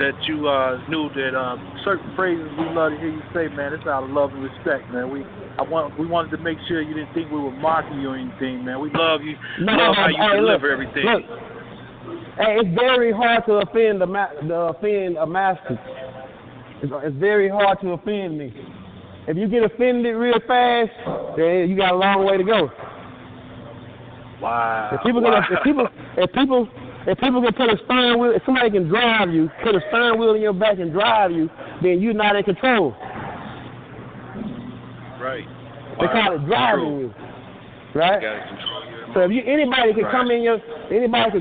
that you knew that certain phrases we love to hear you say, man. It's out of love and respect, man. We wanted to make sure you didn't think we were mocking you or anything, man. We love you. Love how you deliver everything. Look, hey, it's very hard to offend a master. It's very hard to offend me. If you get offended real fast, then you got a long way to go. Wow. If people can put a steering wheel, if somebody can drive you, put a steering wheel in your back and drive you, then you're not in control. Right. They call it driving you, right? You gotta control your so if anybody can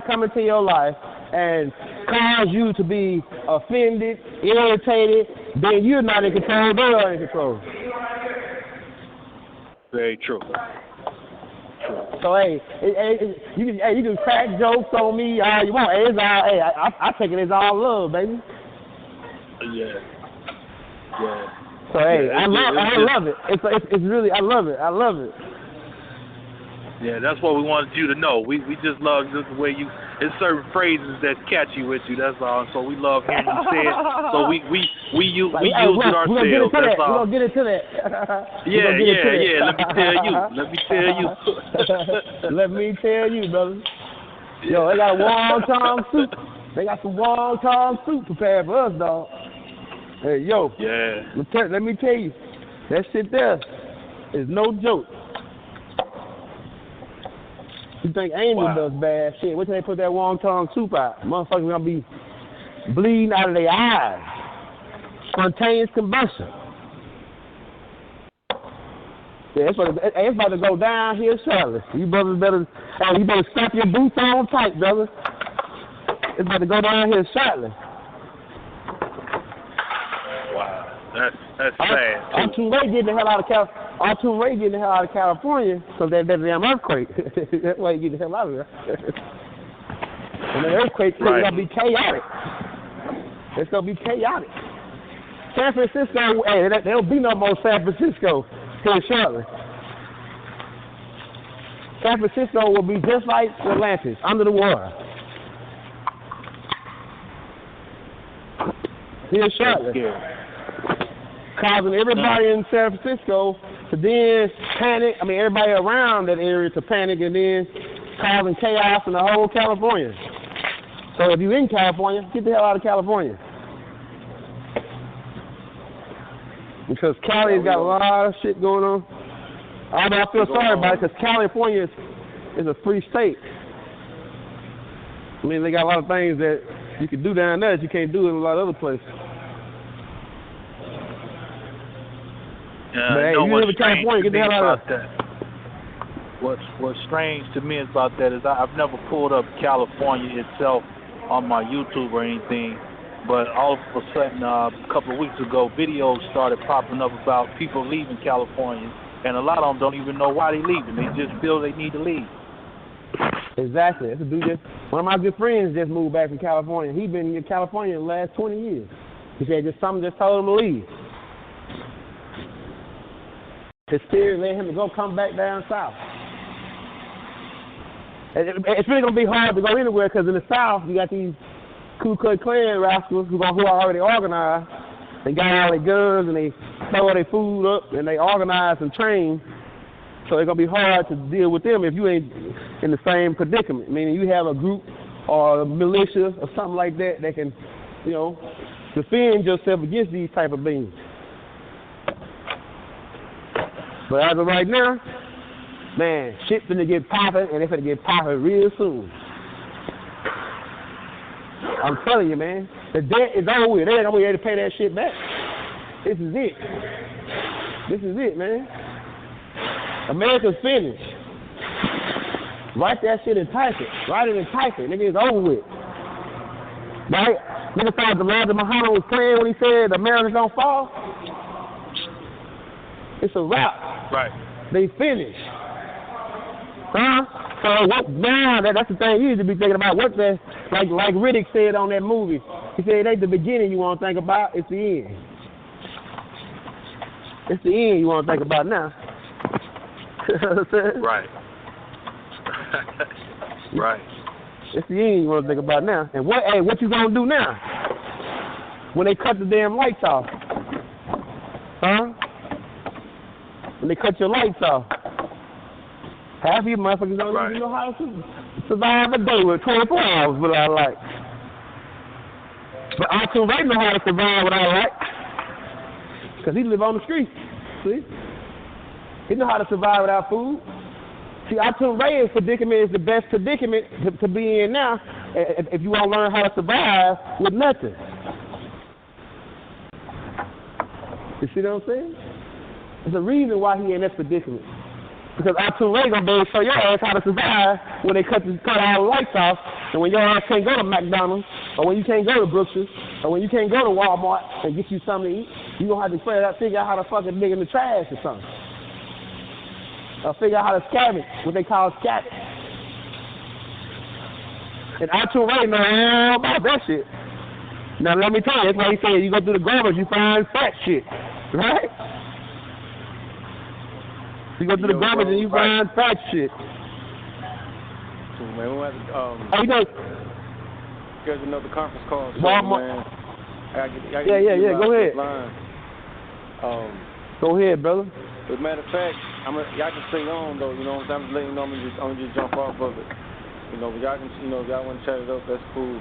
come into your life and cause you to be offended, irritated, then you're not in control. They are in control. Very true. So you can crack jokes on me all you want. Hey, it's all, I take it as all love, baby. Yeah. So I love it. It's really I love it. Yeah, that's what we wanted you to know. We just love just the way you. It's certain phrases that catchy with you. That's all. So we love hearing you say it. So we use it ourselves. That's all. We're gonna get into that. Yeah. Let me tell you, brother. Yo, they got a wonton soup. They got some wonton soup prepared for us, dog. Hey, yo. Yeah. Let me tell you, that shit there is no joke. You think Angel does bad shit? Wait till they put that wonton soup out. Motherfuckers gonna be bleeding out of their eyes. Spontaneous combustion. Yeah, it's about to go down here shortly. You brothers better strap your boots on tight, brother. It's about to go down here shortly. Wow, that's sad. ATUN-RE getting the hell out of California because that damn earthquake. That's why he getting the hell out of there. And the earthquake is gonna be chaotic. It's gonna be chaotic. San Francisco, hey, there'll be no more San Francisco here shortly. San Francisco will be just like Atlantis, under the water. Here shortly. Causing everybody in San Francisco to then panic. I mean, everybody around that area to panic and then causing chaos in the whole California. So if you're in California, get the hell out of California. Because Cali's got a lot of shit going on. Although I feel sorry about it because California is a free state. I mean, they got a lot of things that you can do down there that you can't do in a lot of other places. But hey, you live in California, get the hell out of there. What's strange to me about that is I've never pulled up California itself on my YouTube or anything, but all of a sudden, a couple of weeks ago, videos started popping up about people leaving California, and a lot of them don't even know why they're leaving. They just feel they need to leave. Exactly. That's a dude. One of my good friends just moved back from California. He's been in California the last 20 years. He said something just told him to leave. His spirit led him to come back down south. It's really going to be hard to go anywhere because in the south, you got these Ku Klux Klan rascals who are already organized. They got all their guns and they throw all their food up and they organize and train. So it's going to be hard to deal with them if you ain't in the same predicament. Meaning you have a group or a militia or something like that that can, defend yourself against these type of beings. But as of right now, man, shit finna get popping, and they finna get popping real soon. I'm telling you, man, the debt is over with. They ain't gonna be able to pay that shit back. This is it. This is it, man. America's finished. Write that shit and type it. Write it and type it. Nigga, it's over with. Right? Nigga thought the Lord of Muhammad was playing when he said America's gonna fall. It's a wrap. Right. They finished. Huh? So what now? That's the thing you need to be thinking about. What the like Riddick said on that movie. He said it ain't the beginning you want to think about, it's the end. It's the end you want to think about now. Right. Right. It's the end you want to think about now. And what you gonna do now? When they cut the damn lights off? Huh? When they cut your lights off? Half of you motherfuckers don't even know how to survive a day with 24 hours without light. But ATUN-RE know how to survive without light. Because he live on the street. See? He know how to survive without food. See, ATUN-RE's predicament is the best predicament to be in now if you want to learn how to survive with nothing. You see what I'm saying? There's a reason why he in this predicament. Because ATUN-RE gonna be able to show your ass how to survive when they cut all the lights off, and when your ass can't go to McDonald's, or when you can't go to Brooks's, or when you can't go to Walmart and get you something to eat, you gonna have to figure out how to fucking dig in the trash or something. Or figure out how to scavenge, what they call scavenge. And ATUN-RE know all about that shit. Now let me tell you, that's why he said you go through the garbage, you find fat shit, right? You go through the garbage and you find fat shit. So, man, we'll have to, how you doing? There's another conference call. So, Walmart. man, Yeah. Go ahead. Go ahead, brother. As a matter of fact, y'all can stay on though. You know what I'm saying? I'm just letting you know I'm gonna just jump off of it. You know, but y'all can, if y'all want to chat it up, that's cool.